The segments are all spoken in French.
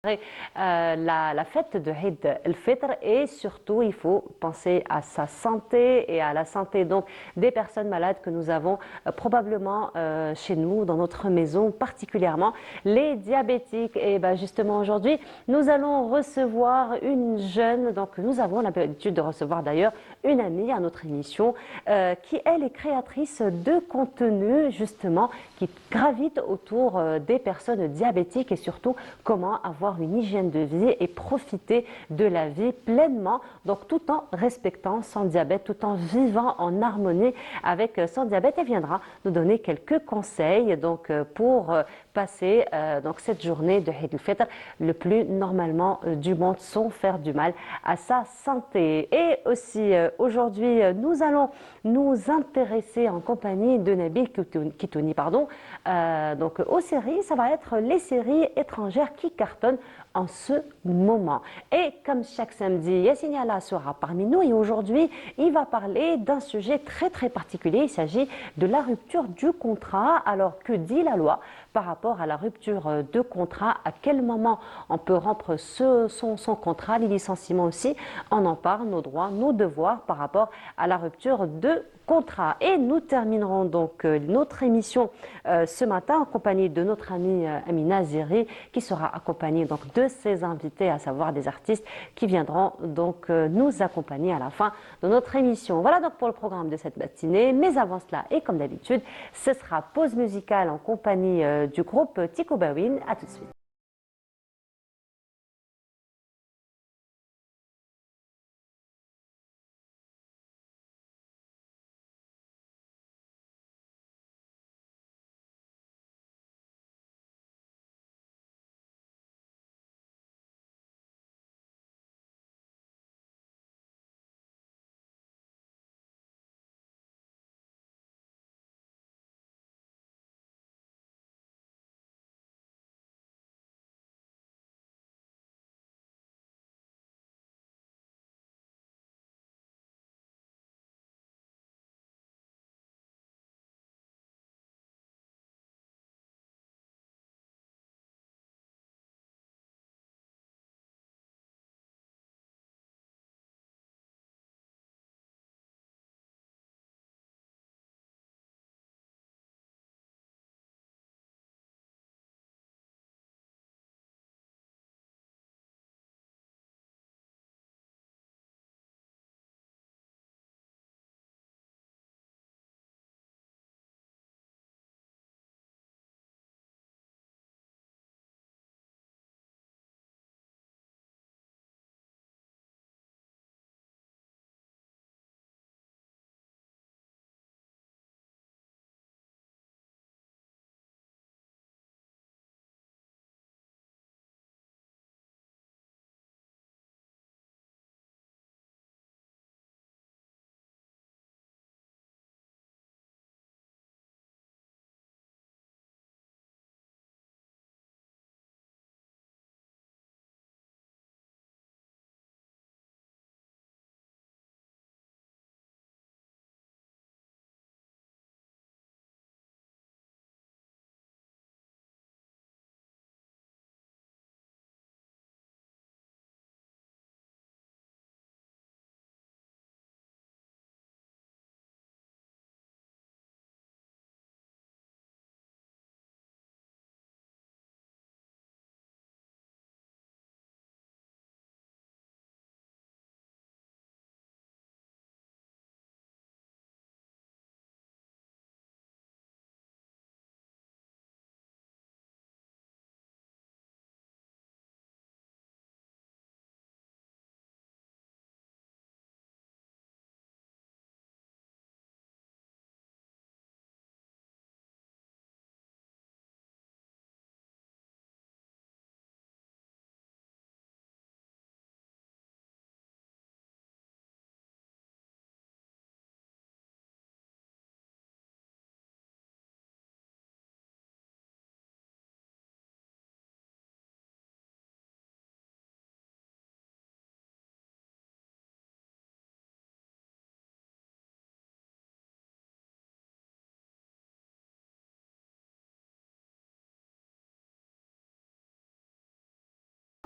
la fête de Eid el-Fitr et surtout il faut penser à sa santé et à la santé donc des personnes malades que nous avons probablement chez nous dans notre maison, particulièrement les diabétiques. Et ben justement aujourd'hui nous allons recevoir une jeune, donc nous avons l'habitude de recevoir d'ailleurs une amie à notre émission qui elle est créatrice de contenu justement qui gravite autour des personnes diabétiques et surtout comment avoir une hygiène de vie et profiter de la vie pleinement, donc tout en respectant son diabète, tout en vivant en harmonie avec son diabète. Elle viendra nous donner quelques conseils donc pour passer donc cette journée de Eid el-Fitr le plus normalement du monde sans faire du mal à sa santé. Et aussi aujourd'hui nous allons nous intéresser en compagnie de Nabil Kitouni, pardon, donc aux séries. Ça va être les séries étrangères qui cartonnent en ce moment. Et comme chaque samedi, Yassine Allah sera parmi nous et aujourd'hui, il va parler d'un sujet très particulier. Il s'agit de la rupture du contrat. Alors, que dit la loi par rapport à la rupture de contrat? À quel moment on peut rompre son contrat? Les licenciements aussi, on en parle, nos droits, nos devoirs par rapport à la rupture de contrat. Et nous terminerons donc notre émission ce matin en compagnie de notre amie Amina Ziri qui sera accompagnée donc de ses invités, à savoir des artistes qui viendront donc nous accompagner à la fin de notre émission. Voilà donc pour le programme de cette matinée. Mais avant cela, et comme d'habitude, ce sera pause musicale en compagnie du groupe Tico Bawin. À tout de suite.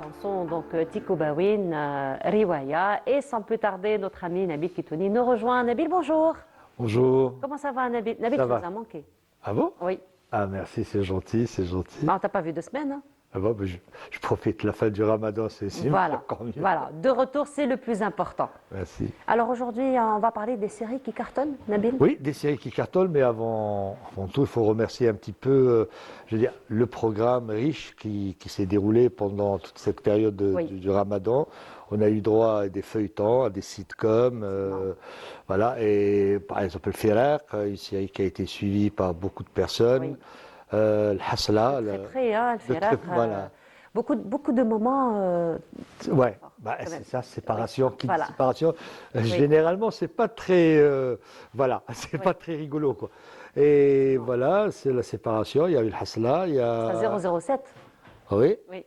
Chanson donc Tiko Bawin, Riwaya, et sans plus tarder, notre ami Nabil Kitouni nous rejoint. Nabil, bonjour. Bonjour, Comment ça va, Nabil? Nabil, ça tu nous va? as manqué. Ah bon? Oui. Ah merci, c'est gentil, c'est gentil. Bah, on t'a pas vu 2 semaines, hein. Ah bon, je profite de la fin du ramadan, c'est Voilà, encore mieux. voilà. De retour, c'est le plus important. Merci. Alors aujourd'hui, on va parler des séries qui cartonnent, Nabil. Oui, des séries qui cartonnent, mais avant tout, il faut remercier un petit peu, je veux dire, le programme riche qui s'est déroulé pendant toute cette période Oui. du ramadan. On a eu droit à des feuilletons, à des sitcoms, voilà, et par exemple le Firak, une série qui a été suivie par beaucoup de personnes. Oui. Le Hasla, Très près, hein, le Firar, voilà. beaucoup de moments. Ouais, bah, quand c'est même. ça, séparation, Oui. qui dit Voilà. séparation, Oui. généralement, c'est pas très, voilà, c'est Oui. pas très rigolo, quoi. Et voilà, c'est la séparation, il y a eu le Hasla, il y Ça a, 007. oui, Oui.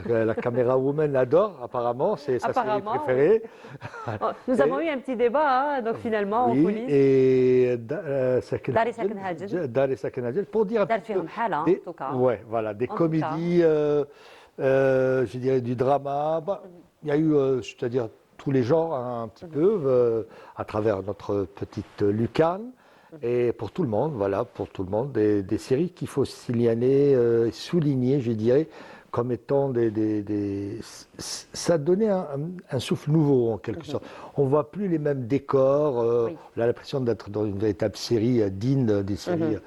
la caméra woman l'adore, apparemment, c'est sa série Apparemment, oui. préférée. Oh, nous avons eu un petit débat, hein, donc finalement, en Oui, coulisses. et Dari Sakin Hajj. Dar et Sakin Hajj, pour dire un Dar petit peu fihom hala, en des, tout cas. ouais, voilà, des En tout cas. comédies, je dirais du drama. Bah, il y a eu, c'est-à-dire tous les genres hein, un petit peu à travers notre petite lucarne. Et pour tout le monde, voilà, pour tout le monde, des séries qu'il faut signaler, souligner, je dirais, comme étant ça donnait un souffle nouveau en quelque sorte. On voit plus les mêmes décors. Oui. On a l'impression d'être dans une véritable série digne des séries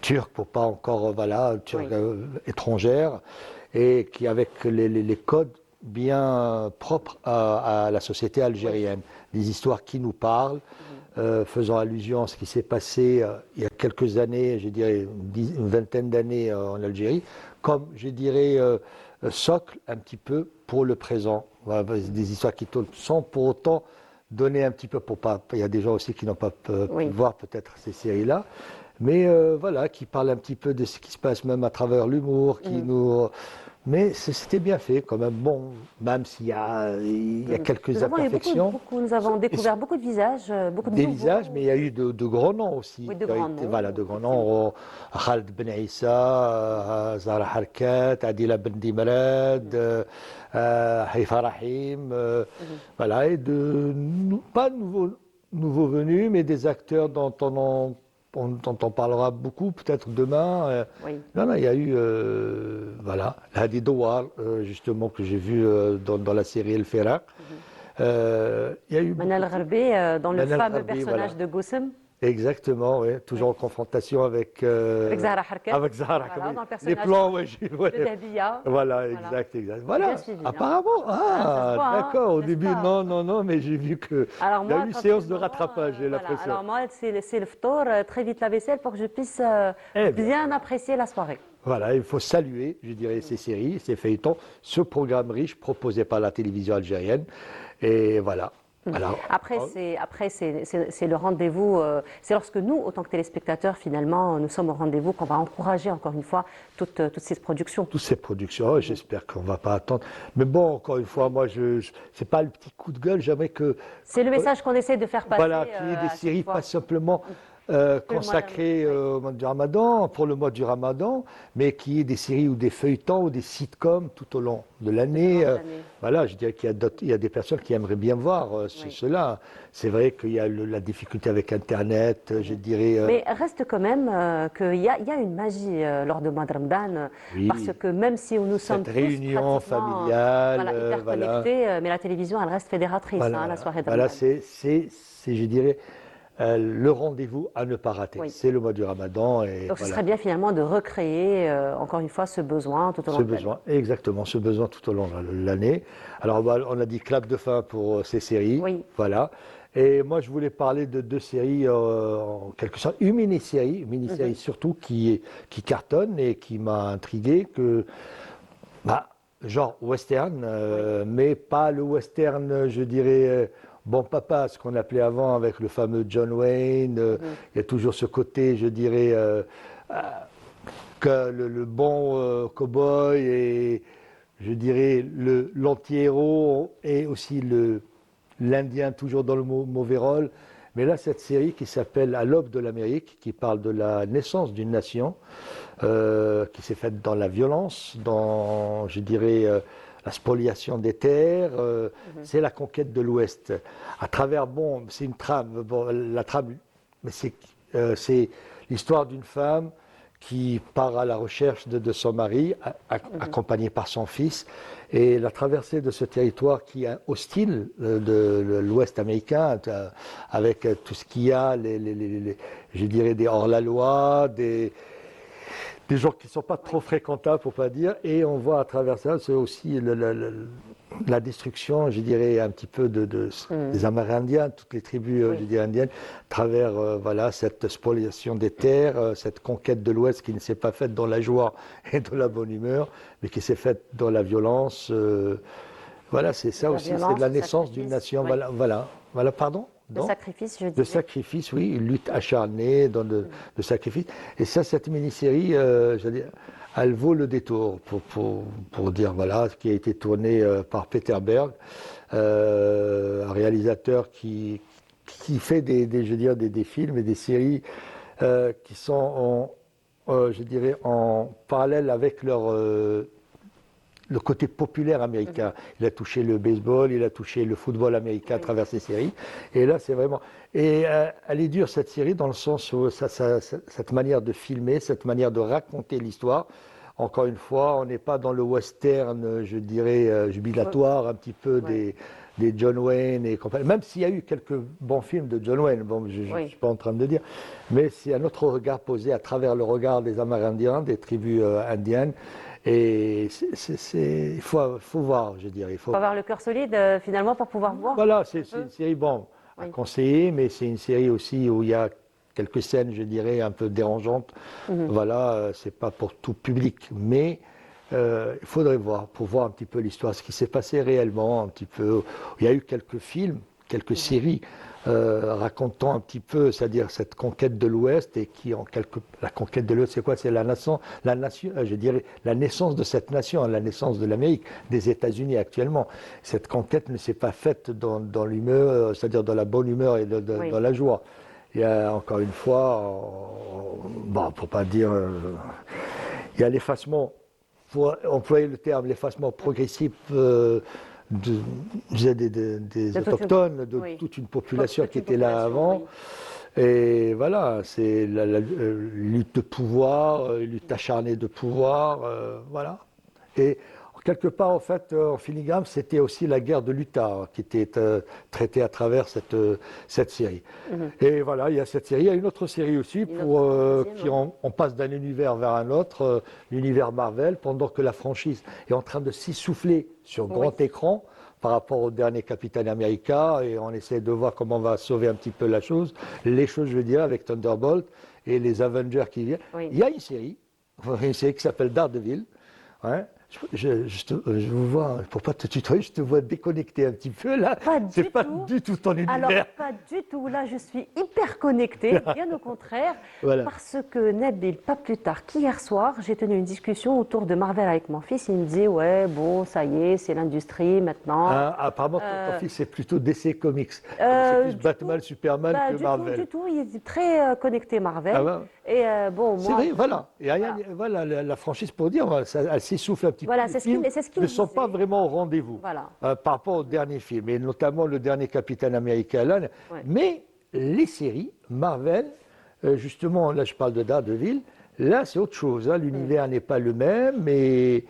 turques, pour pas encore, voilà, turques Oui. étrangères, et qui avec les codes bien propres à la société algérienne. Des histoires qui nous parlent, faisant allusion à ce qui s'est passé il y a quelques années, je dirais une vingtaine d'années en Algérie, comme je dirais socle un petit peu pour le présent. Voilà, des histoires qui tournent sans pour autant donner un petit peu pour pas. Il y a des gens aussi qui n'ont pas pu Oui. voir peut-être ces séries-là, mais voilà, qui parlent un petit peu de ce qui se passe même à travers l'humour, qui nous. Mais c'était bien fait quand même. Bon, même s'il y a quelques Nous avons eu imperfections. nous avons Et découvert beaucoup de visages, beaucoup de des nouveaux. visages, mais il y a eu de grands noms aussi. Oui, de qui ont grands été- noms, Voilà, de grands effectivement. noms. Khaled Ben Issa, Zahra Harkat, Adila Ben Dimrad, Haifa Rahim. Voilà, et pas de nouveaux venus, mais des acteurs dont on parlera beaucoup peut-être demain. Oui. Non, non, il y a eu, voilà, Hadi Douar, justement, que j'ai vu dans la série El Ferraq. Il y a eu Manal beaucoup. Gharbi, dans le Manal fameux Gharbi, voilà. personnage de Goussem, Exactement, oui. Toujours en confrontation avec Zahra Harkat. avec Zahra. Voilà, dans le Les personnage plans, ouais, de Dahbiya. voilà, Voilà. exact. J'ai bien Voilà, suivi, hein. apparemment, Ah, ça se voit, hein, d'accord. Au n'est-ce début, pas? non, mais j'ai vu que Alors il y a eu moi, une quand c'est séance le de moment, rattrapage, j'ai voilà. l'impression. Alors moi, c'est le ftour, très vite la vaisselle pour que je puisse Eh bien, bien apprécier la soirée. voilà, il faut saluer, je dirais, ces séries, ces feuilletons, ce programme riche proposé par la télévision algérienne. Et voilà. Alors, C'est le rendez-vous, c'est lorsque nous, autant que téléspectateurs, finalement, nous sommes au rendez-vous qu'on va encourager encore une fois toutes ces productions. toutes ces productions, j'espère qu'on ne va pas attendre. Mais bon, encore une fois, moi, c'est pas le petit coup de gueule, j'aimerais que. C'est le message qu'on essaie de faire passer Voilà, qu'il y ait des à chaque séries fois. pas simplement Que le mois consacrées d'avril, au mois du Ramadan, pour le mois du Ramadan, mais qu'il y ait des séries ou des feuilletons ou des sitcoms tout au long de l'année. l'année. Voilà, je dirais il y a des personnes qui aimeraient bien voir Oui. cela. C'est vrai qu'il y a la difficulté avec Internet, je dirais. Mais reste quand même qu'il y a une magie lors de mois de Ramadan, Oui, parce que même si nous sommes cette tous réunion pratiquement familiale, voilà, hyper voilà. connectés, mais la télévision, elle reste fédératrice, hein, la soirée de Voilà, Ramadan. je dirais, le rendez-vous à ne pas rater. Oui. C'est le mois du Ramadan et Donc ce voilà. serait bien finalement de recréer encore une fois ce besoin tout au long Ce de l'année. besoin, exactement, ce besoin tout au long de l'année. Alors, on a dit clap de fin pour ces séries. Oui. Voilà. Et moi, je voulais parler de deux séries, en quelque sorte, une mini-série surtout qui cartonne et qui m'a intrigué, bah, genre western, mais pas le western, je dirais, bon papa, ce qu'on appelait avant avec le fameux John Wayne. Il y a toujours ce côté, je dirais, que le bon cow-boy et je dirais l'anti-héros et aussi l'Indien toujours dans le mauvais rôle. Mais là, cette série qui s'appelle À l'aube de l'Amérique, qui parle de la naissance d'une nation, qui s'est faite dans la violence, dans, je dirais, la spoliation des terres, c'est la conquête de l'Ouest. À travers, bon, c'est une trame, bon, la trame, mais c'est l'histoire d'une femme qui part à la recherche de son mari, accompagnée par son fils, et la traversée de ce territoire qui est hostile de l'Ouest américain, avec tout ce qu'il y a, je dirais des hors-la-loi, des gens qui ne sont pas trop fréquentables, pour pas dire, et on voit à travers ça, c'est aussi la destruction, je dirais, un petit peu des Amérindiens, toutes les tribus je dirais, indiennes, à travers voilà, cette spoliation des terres, cette conquête de l'Ouest qui ne s'est pas faite dans la joie et dans la bonne humeur, mais qui s'est faite dans la violence. Voilà, c'est ça aussi, c'est de la naissance d'une nation. Oui. Voilà, pardon. De sacrifice, je De disais. sacrifice, oui, une lutte acharnée de sacrifice. Et ça, cette mini-série, je veux dire, elle vaut le détour pour dire, voilà, qui a été tourné par Peter Berg, un réalisateur qui fait je veux dire, des films et des séries qui sont, je dirais, en parallèle avec le côté populaire américain. Il a touché le baseball, il a touché le football américain à travers ses séries. Et là, c'est vraiment... Et elle est dure, cette série, dans le sens où cette manière de filmer, cette manière de raconter l'histoire, encore une fois, on n'est pas dans le western, je dirais, jubilatoire, un petit peu des John Wayne et compagnie. Même s'il y a eu quelques bons films de John Wayne, bon, je ne suis pas en train de dire, mais c'est un autre regard posé à travers le regard des Amérindiens, des tribus indiennes. Et il faut voir, je dirais. Il faut avoir le cœur solide, finalement, pour pouvoir voir. Voilà, c'est une série, bon, à conseiller, mais c'est une série aussi où il y a quelques scènes, je dirais, un peu dérangeantes. Voilà, c'est pas pour tout public, mais il faudrait voir, pour voir un petit peu l'histoire, ce qui s'est passé réellement, un petit peu. Il y a eu quelques films, quelques séries racontant un petit peu, c'est-à-dire cette conquête de l'Ouest et qui la conquête de l'Ouest, c'est quoi? C'est la nation, je dirais, la naissance de cette nation, la naissance de l'Amérique, des États-Unis actuellement. Cette conquête ne s'est pas faite dans l'humeur, c'est-à-dire dans la bonne humeur et dans la joie. Il y a encore une fois, bon, pour pas dire, il y a l'effacement, pour employer le terme, l'effacement progressif. Des autochtones, de toute une population qui était là avant. Et voilà, c'est la lutte de pouvoir, lutte acharnée de pouvoir, voilà. Et quelque part, en fait, en filigrane, c'était aussi la guerre de l'Utah qui était traitée à travers cette série. Et voilà, il y a cette série. Il y a une autre série aussi on passe d'un univers vers un autre, l'univers Marvel, pendant que la franchise est en train de s'essouffler sur grand écran par rapport au dernier Capitaine America, et on essaie de voir comment on va sauver un petit peu les choses, je veux dire, avec Thunderbolt et les Avengers qui viennent. Il y a une série qui s'appelle Daredevil. Hein. Je vous vois, pour pas te tutoyer, je te vois déconnecté un petit peu là. C'est pas du tout ton univers. Alors, pas du tout. Là, je suis hyper connectée, bien au contraire. Voilà. Parce que Nabil, pas plus tard qu'hier soir, j'ai tenu une discussion autour de Marvel avec mon fils. Il me disait, ouais, bon, ça y est, c'est l'industrie maintenant. Apparemment, ton fils, c'est plutôt DC Comics. C'est plus Batman, Superman que Marvel. Du tout, il est très connecté Marvel. Ah ouais. Et bon, c'est vrai, voilà. Et voilà, la franchise, pour dire, elle s'essouffle un petit peu. C'est ce qu'il ne sont pas vraiment au rendez-vous par rapport au dernier film, et notamment le dernier Capitaine America. Mais les séries Marvel, justement, là je parle de Daredevil, là c'est autre chose. Hein. L'univers n'est pas le même, mais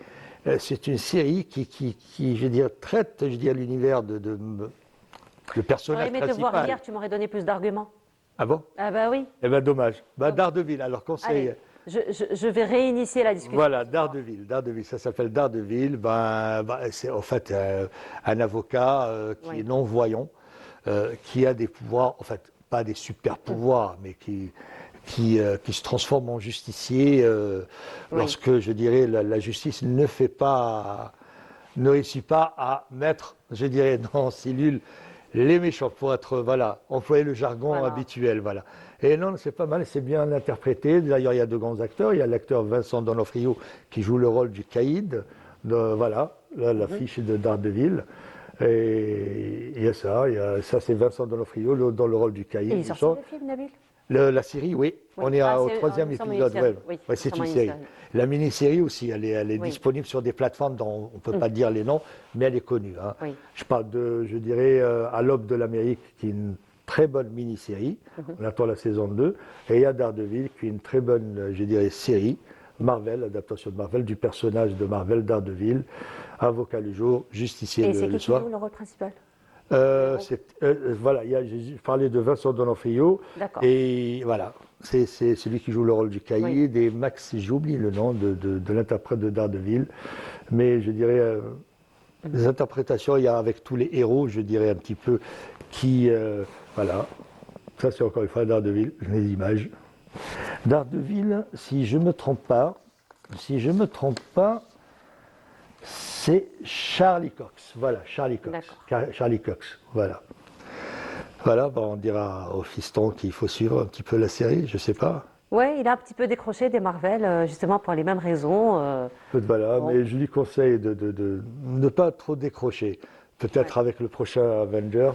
c'est une série qui, je veux dire, traite, je veux dire, l'univers le personnage principal. J'aurais aimé te voir hier, tu m'aurais donné plus d'arguments. Ah bon? Ah bah oui. Eh ben dommage. Daredevil, alors conseil. Allez. Je vais réinitier la discussion. Voilà, Daredevil, ça s'appelle Daredevil. C'est en fait un avocat qui est non-voyant, qui a des pouvoirs, en fait, pas des super pouvoirs, mais qui se transforme en justicier lorsque, je dirais, la justice ne réussit pas à mettre, je dirais, dans cellule les méchants, pour être, employer le jargon habituel, voilà. Et non, c'est pas mal, c'est bien interprété. D'ailleurs, il y a deux grands acteurs. Il y a l'acteur Vincent D'Onofrio qui joue le rôle du caïd, l'affiche de Daredevil. Et il y a ça c'est Vincent D'Onofrio dans le rôle du caïd. Et il est sorti le film, Nabil ? La série, oui. Oui. On est au C'est troisième nous sommes une épisode. série. Ouais. Oui, Ouais, c'est nous sommes une série. La mini-série aussi, elle est Oui. disponible sur des plateformes dont on ne peut pas dire les noms, mais elle est connue. Hein. Oui. Je parle de, je dirais, À l'aube de l'Amérique, qui est une très bonne mini-série. On attend la saison 2. Et il y a Daredevil, qui est une très bonne, je dirais, série. Marvel, adaptation de Marvel, du personnage de Marvel, Daredevil, avocat le jour, justicier Et c'est le qui soir. joue le rôle principal? Voilà, j'ai parlé de Vincent Donofrio, D'accord. et voilà, c'est celui qui joue le rôle du caïd, Oui. et Max, j'ai oublié le nom de l'interprète de Daredevil, mais je dirais, les interprétations, il y a avec tous les héros, je dirais un petit peu, qui, voilà, ça c'est encore une fois Daredevil, les images. Daredevil, si je me trompe pas, c'est Charlie Cox. Voilà, Charlie Cox. Charlie Cox, voilà. Voilà, on dira au fiston qu'il faut suivre un petit peu la série, je sais pas. Oui, il a un petit peu décroché des Marvel, justement pour les mêmes raisons. Voilà, Bon. mais je lui conseille de ne pas trop décrocher. Peut-être avec le prochain Avengers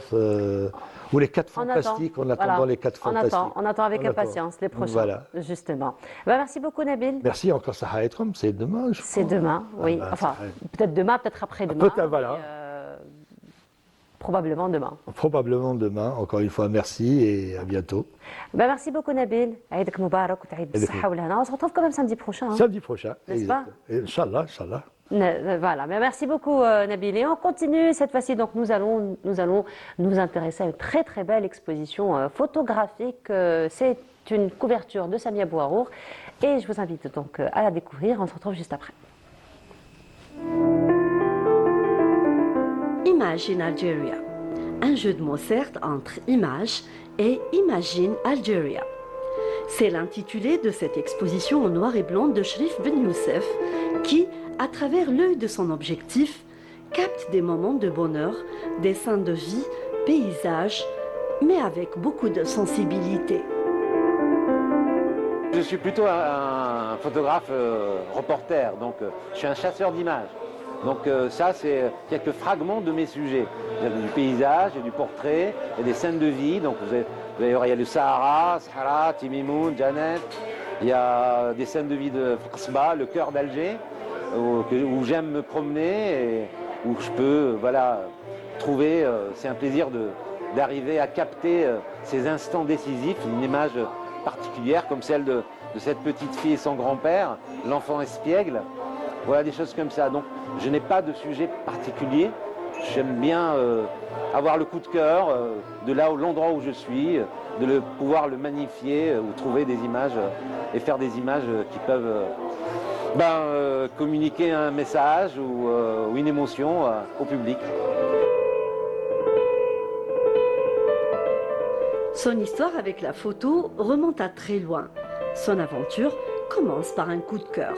ou les 4 On attend. Fantastiques, en attendant Voilà. les 4 Fantastiques. On attend avec On attend. impatience les prochains, Voilà. justement. merci beaucoup, Nabil. Merci encore, Sahara Etrom, c'est demain, je C'est crois. demain, oui. ben, Enfin, ça- peut-être demain, peut-être après-demain. Peut-être, voilà. mais, probablement demain. Probablement demain. Encore une fois, merci et à bientôt. merci beaucoup, Nabil. Aïdak Moubarak ou Taïd Bissaha ou Lhana. On se retrouve quand même samedi prochain. Hein. Samedi prochain. N'est-ce pas? Inch'Allah, Inch'Allah. Voilà, mais merci beaucoup Nabil. Et on continue cette fois-ci, donc nous allons nous intéresser à une très très belle exposition photographique. C'est une couverture de Samia Bouharour et je vous invite donc à la découvrir. On se retrouve juste après. Image in Algeria. Un jeu de mots certes entre image et Imagine Algeria. C'est l'intitulé de cette exposition en noir et blanc de Sherif Ben Youssef qui, à travers l'œil de son objectif, capte des moments de bonheur, des scènes de vie, paysages, mais avec beaucoup de sensibilité. Je suis plutôt un photographe reporter, donc je suis un chasseur d'images. Donc ça, c'est quelques fragments de mes sujets. Il y a du paysage, il y a du portrait, il y a des scènes de vie. Donc d'ailleurs, il y a le Sahara, Timimoun, Janet. Il y a des scènes de vie de Qasba, le cœur d'Alger, où j'aime me promener et où je peux trouver, c'est un plaisir d'arriver à capter ces instants décisifs, une image particulière comme celle de cette petite fille et son grand-père, l'enfant espiègle. Voilà, des choses comme ça. Donc, je n'ai pas de sujet particulier. J'aime bien avoir le coup de cœur de l'endroit où je suis, pouvoir le magnifier ou trouver des images et faire des images qui peuvent communiquer un message ou une émotion au public. Son histoire avec la photo remonte à très loin. Son aventure commence par un coup de cœur.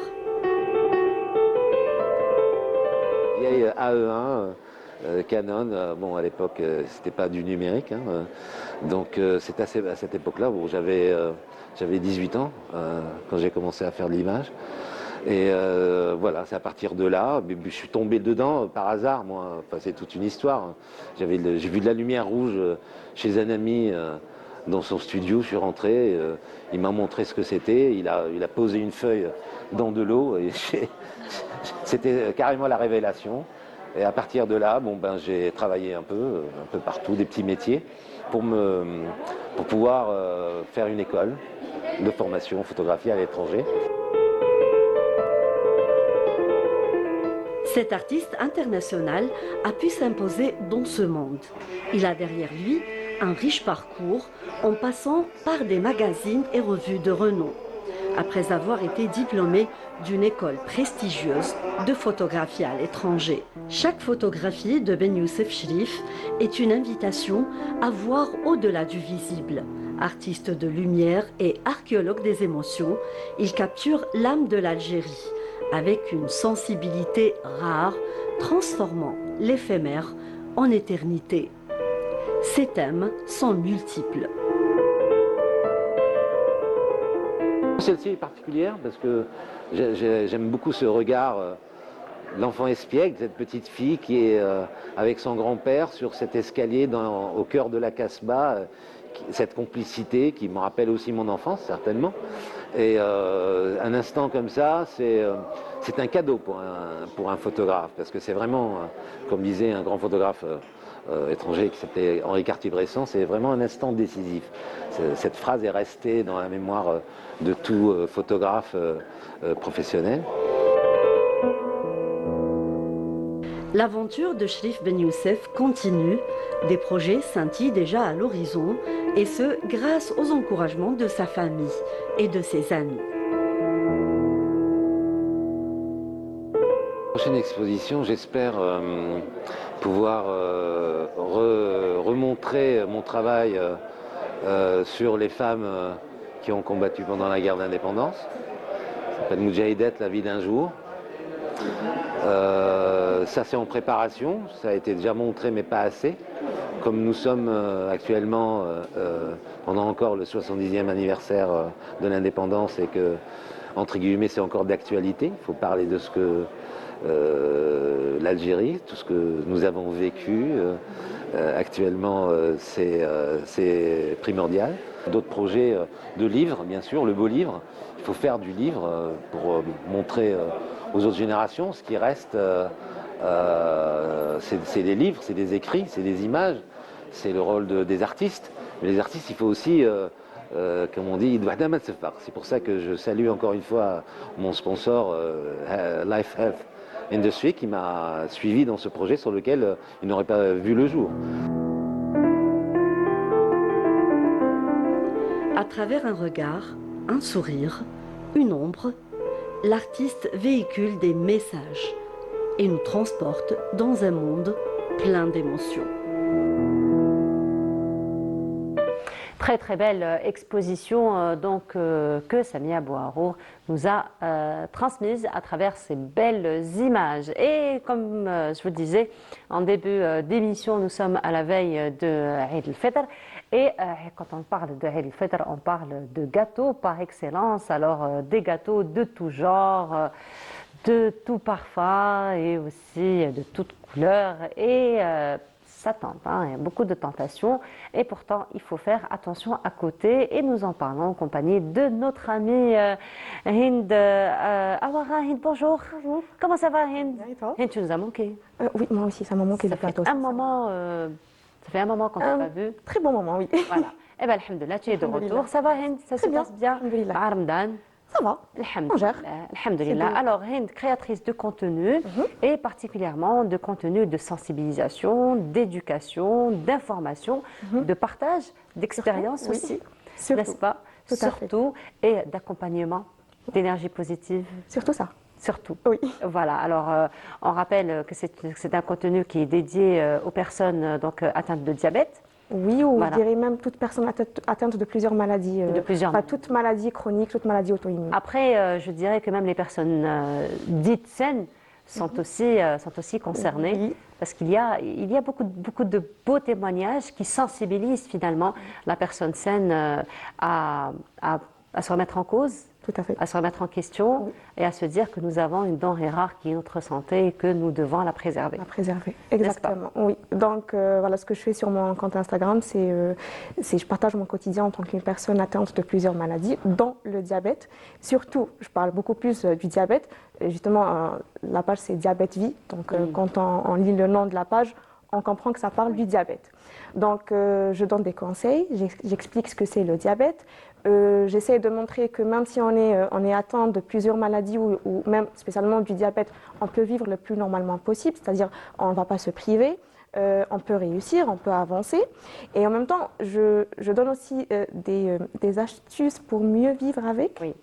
Vieille AE1, Canon, bon à l'époque c'était pas du numérique, hein, donc c'est à cette époque-là où j'avais 18 ans quand j'ai commencé à faire de l'image. Et voilà, c'est à partir de là, je suis tombé dedans par hasard, moi, enfin, c'est toute une histoire. J'ai vu de la lumière rouge chez un ami dans son studio, je suis rentré, il m'a montré ce que c'était, il a posé une feuille dans de l'eau et c'était carrément la révélation. Et à partir de là, j'ai travaillé un peu partout, des petits métiers, pour pouvoir faire une école de formation en photographie à l'étranger. Cet artiste international a pu s'imposer dans ce monde. Il a derrière lui un riche parcours en passant par des magazines et revues de renom. Après avoir été diplômé d'une école prestigieuse de photographie à l'étranger. Chaque photographie de Ben Youssef Cherif est une invitation à voir au-delà du visible. Artiste de lumière et archéologue des émotions, il capture l'âme de l'Algérie avec une sensibilité rare, transformant l'éphémère en éternité. Ces thèmes sont multiples. Celle-ci est particulière parce que j'aime beaucoup ce regard, l'enfant espiègle, cette petite fille qui est avec son grand-père sur cet escalier au cœur de la Casbah, cette complicité qui me rappelle aussi mon enfance, certainement. Et un instant comme ça, c'est un cadeau pour un photographe, parce que c'est vraiment, comme disait un grand photographe étranger qui s'appelait Henri Cartier-Bresson, c'est vraiment un instant décisif. Cette phrase est restée dans la mémoire de tout photographe professionnel. L'aventure de Cherif Ben Youssef continue, des projets scintillent déjà à l'horizon, et ce, grâce aux encouragements de sa famille et de ses amis. Prochaine exposition, j'espère pouvoir remontrer mon travail sur les femmes qui ont combattu pendant la guerre d'indépendance. Ça s'appelle Moudjahidet, la vie d'un jour. Ça c'est en préparation, ça a été déjà montré mais pas assez. Comme nous sommes actuellement pendant encore le 70e anniversaire de l'indépendance et que, entre guillemets, c'est encore d'actualité, il faut parler de ce que l'Algérie, tout ce que nous avons vécu actuellement, c'est primordial. D'autres projets de livres, bien sûr, le beau livre. Il faut faire du livre pour montrer aux autres générations ce qui reste. C'est des livres, c'est des écrits, c'est des images, c'est le rôle des artistes. Mais les artistes, il faut aussi, comme on dit, c'est pour ça que je salue encore une fois mon sponsor Life Health Industry qui m'a suivi dans ce projet sur lequel il n'aurait pas vu le jour. À travers un regard, un sourire, une ombre, l'artiste véhicule des messages et nous transporte dans un monde plein d'émotions. Très très belle exposition que Samia Bouharour nous a transmise à travers ces belles images. Et comme je vous le disais en début d'émission, nous sommes à la veille de Eid al-Fitr. Et quand on parle de Eid al-Fitr, on parle de gâteaux par excellence. Alors des gâteaux de tout genre, de tout parfum et aussi de toutes couleurs. Et ça tente, hein, il y a beaucoup de tentations et pourtant il faut faire attention à côté et nous en parlons en compagnie de notre amie Hind Awara. Hind, bonjour. Bonjour. Comment ça va, Hind? Bien, et toi? Hind, tu nous as manqué. Oui, moi aussi, ça m'a manqué Ça le fait plateau. un moment, ça fait un moment qu'on ne t'a pas vu. Très bon moment, oui. Voilà. Eh bien, alhamdoulilah, tu es de Alhamdoulilah. retour. Ça va, Hind? Ça se Très bien. passe bien? Alhamdoulilah. Bah, Ramadan. Ça va. On gère. Alhamdoulilah. C'est bien. Alors, Hind, créatrice de contenu et particulièrement de contenu de sensibilisation, d'éducation, d'information, de partage, d'expérience Surtout, oui. aussi, Surtout. n'est-ce pas? Tout à fait. Surtout, et d'accompagnement, d'énergie positive. Surtout ça. Surtout. Oui. Voilà, alors on rappelle que c'est un contenu qui est dédié aux personnes atteintes de diabète. Oui, ou Voilà. je dirais même toute personne atteinte de plusieurs maladies. De plusieurs Enfin, toute maladie chronique, toute maladie auto-immune. Après, je dirais que même les personnes dites saines sont aussi concernées Oui. parce qu'il y a beaucoup de beaux témoignages qui sensibilisent finalement la personne saine à se remettre en cause, Tout à fait. à se remettre en question Oui. et à se dire que nous avons une denrée rare qui est notre santé et que nous devons la préserver. À préserver. N'est-ce pas? Exactement. Oui. Donc, voilà, ce que je fais sur mon compte Instagram, c'est je partage mon quotidien en tant qu'une personne atteinte de plusieurs maladies, dont le diabète. Surtout, je parle beaucoup plus du diabète. Et justement, la page, c'est Diabète Vie. Donc, quand on lit le nom de la page, on comprend que ça parle du diabète. Donc, je donne des conseils, j'explique ce que c'est le diabète. J'essaie de montrer que même si on est atteint de plusieurs maladies ou même spécialement du diabète, on peut vivre le plus normalement possible, c'est-à-dire on ne va pas se priver, on peut réussir, on peut avancer. Et en même temps, je donne aussi des astuces pour mieux vivre avec, Oui.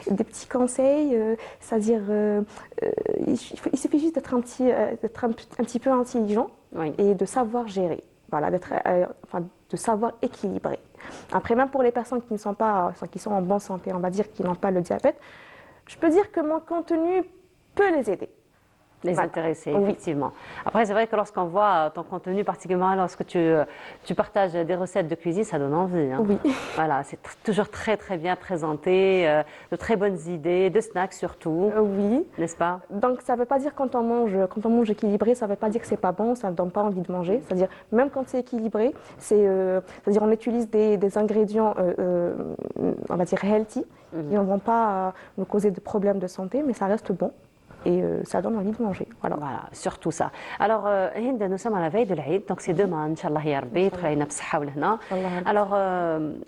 des petits conseils, c'est-à-dire il suffit juste d'être un petit peu intelligent Oui. et de savoir gérer, voilà, de savoir équilibrer. Après, même pour les personnes qui sont en bonne santé, on va dire, qui n'ont pas le diabète, je peux dire que mon contenu peut les aider. Les Voilà. intéresser, Oui. effectivement. Après, c'est vrai que lorsqu'on voit ton contenu, particulièrement lorsque tu partages des recettes de cuisine, ça donne envie. Hein. Oui. Voilà, c'est toujours très très bien présenté, de très bonnes idées, de snacks surtout, Oui. n'est-ce pas? Donc ça ne veut pas dire quand on mange équilibré, ça ne veut pas dire que c'est pas bon, ça ne donne pas envie de manger. C'est-à-dire même quand c'est équilibré, c'est-à-dire on utilise des ingrédients, on va dire healthy, qui ne vont pas nous causer de problèmes de santé, mais ça reste bon et ça donne envie de manger. Voilà. Voilà, surtout ça. Alors, Hind, nous sommes à la veille de l'Aïd, donc c'est demain, Inch'Allah ya Rabbi, تخلينا بصحة ولهنا. Inch'Allah. Alors,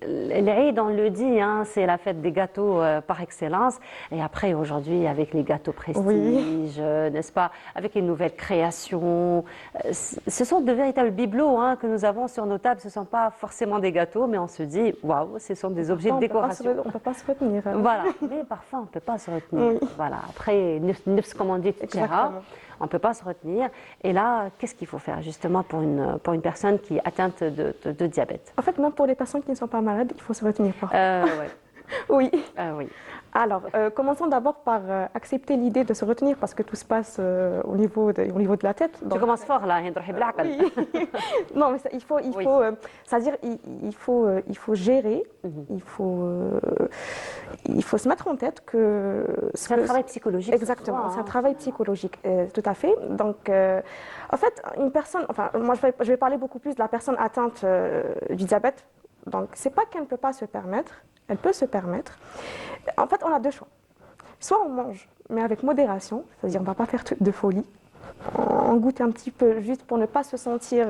l'Aïd, on le dit, hein, c'est la fête des gâteaux par excellence. Et après, aujourd'hui, avec les gâteaux prestige, n'est-ce pas, avec les nouvelles créations, ce sont de véritables bibelots hein, que nous avons sur nos tables. Ce ne sont pas forcément des gâteaux, mais on se dit, waouh, ce sont des objets de décoration. On ne peut pas se retenir. Hein. Voilà, mais parfois on ne peut pas se retenir. Oui. Voilà. Après, comme on dit, Exactement. on ne peut pas se retenir. Et là, qu'est-ce qu'il faut faire justement pour une personne qui est atteinte de diabète? En fait, même pour les personnes qui ne sont pas malades, il faut se retenir parfois. Ouais. Oui. Oui. Alors, commençons d'abord par accepter l'idée de se retenir parce que tout se passe au niveau de la tête. Tu Donc, commences fort là, Hind, روحي بالعقل. oui. Non, mais ça, il faut, Oui. c'est-à-dire il faut gérer, il faut se mettre en tête que C'est un travail psychologique. Exactement, sur soi, c'est un hein. travail psychologique, tout à fait. Donc, en fait, une personne, enfin, moi je vais parler beaucoup plus de la personne atteinte du diabète. Donc, c'est pas qu'elle ne peut pas se permettre, elle peut se permettre. En fait, on a deux choix. Soit on mange, mais avec modération, c'est-à-dire on ne va pas faire de folie. On goûte un petit peu juste pour ne pas se sentir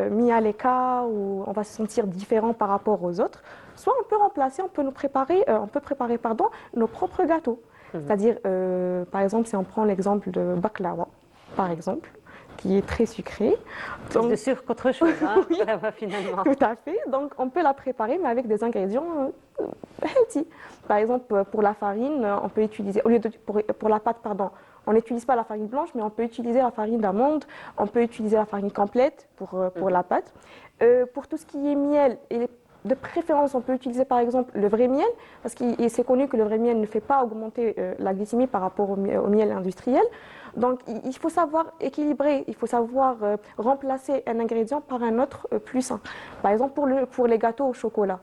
mis à l'écart ou on va se sentir différent par rapport aux autres. Soit on peut remplacer, on peut préparer nos propres gâteaux. C'est-à-dire, par exemple, si on prend l'exemple de baklawa, par exemple, qui est très sucré. Plus de sucre qu'autre chose, hein, Oui. finalement. Tout à fait. Donc, on peut la préparer, mais avec des ingrédients healthy. Par exemple, pour la farine, on peut utiliser, pour la pâte, pardon, on n'utilise pas la farine blanche, mais on peut utiliser la farine d'amande, on peut utiliser la farine complète pour la pâte. Pour tout ce qui est miel, de préférence, on peut utiliser par exemple le vrai miel, parce qu'il c'est connu que le vrai miel ne fait pas augmenter la glycémie par rapport au miel industriel. Donc, il faut savoir équilibrer, il faut savoir remplacer un ingrédient par un autre plus sain. Par exemple, pour les gâteaux au chocolat,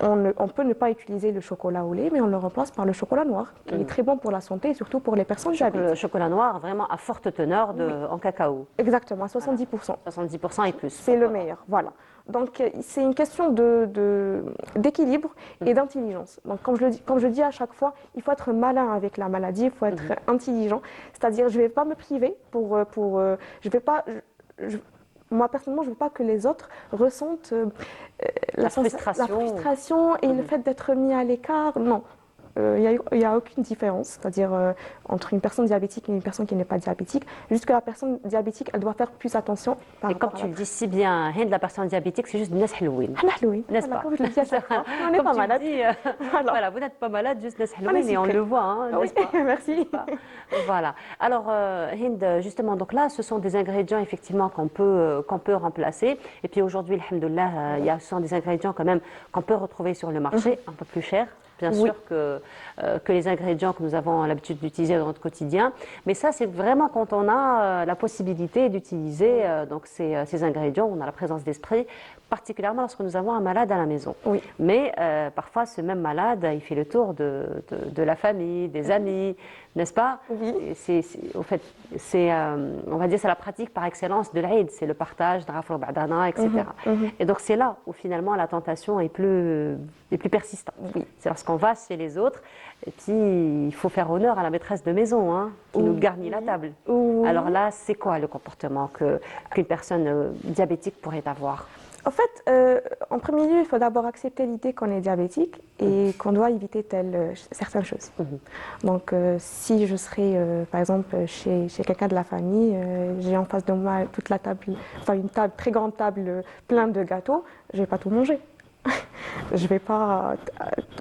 on peut ne pas utiliser le chocolat au lait, mais on le remplace par le chocolat noir, qui est très bon pour la santé et surtout pour les personnes diabétiques. Le chocolat noir, vraiment à forte teneur en cacao. Exactement, à 70%. 70% et plus. C'est le meilleur, voilà. Donc, c'est une question d'équilibre et d'intelligence. Donc, comme je dis à chaque fois, il faut être malin avec la maladie, il faut être intelligent. C'est-à-dire, je ne vais pas me priver je vais pas... moi, personnellement, je ne veux pas que les autres ressentent la frustration et le fait d'être mis à l'écart. Non, il n'y a aucune différence, c'est-à-dire entre une personne diabétique et une personne qui n'est pas diabétique. Juste que la personne diabétique, elle doit faire plus attention. Et comme tu le dis si bien, la personne diabétique, c'est juste Nas Halouine. N'est-ce pas? Comme je le dis à chaque fois, on n'est pas malade. Voilà, vous n'êtes pas malade, juste Nas Halouine et on le voit, hein, n'est-ce pas? Merci. Voilà. Alors, Hind, justement, donc là, ce sont des ingrédients effectivement qu'on peut remplacer. Et puis aujourd'hui, alhamdoulilah, ce sont des ingrédients quand même qu'on peut retrouver sur le marché, un peu plus chers. Bien sûr que les ingrédients que nous avons l'habitude d'utiliser dans notre quotidien. Mais ça, c'est vraiment quand on a la possibilité d'utiliser donc ces ingrédients, on a la présence d'esprit, particulièrement lorsque nous avons un malade à la maison. Oui. Mais parfois, ce même malade, il fait le tour de la famille, des amis, n'est-ce pas? Oui. Au fait, on va dire, c'est la pratique par excellence de l'Aïd, c'est le partage, d'Arafou Ba'dana, etc. Et donc, c'est là où finalement la tentation est plus persistante. Oui. C'est lorsqu'on va chez les autres, et puis il faut faire honneur à la maîtresse de maison, hein, qui nous garnit la table. Oui. Alors là, c'est quoi le comportement qu'une personne diabétique pourrait avoir? En fait, en premier lieu, il faut d'abord accepter l'idée qu'on est diabétique et qu'on doit éviter certaines choses. Donc, si je serais, par exemple, chez quelqu'un de la famille, j'ai en face de moi toute la table, enfin une très grande table pleine de gâteaux, je ne vais pas tout manger. Je ne vais pas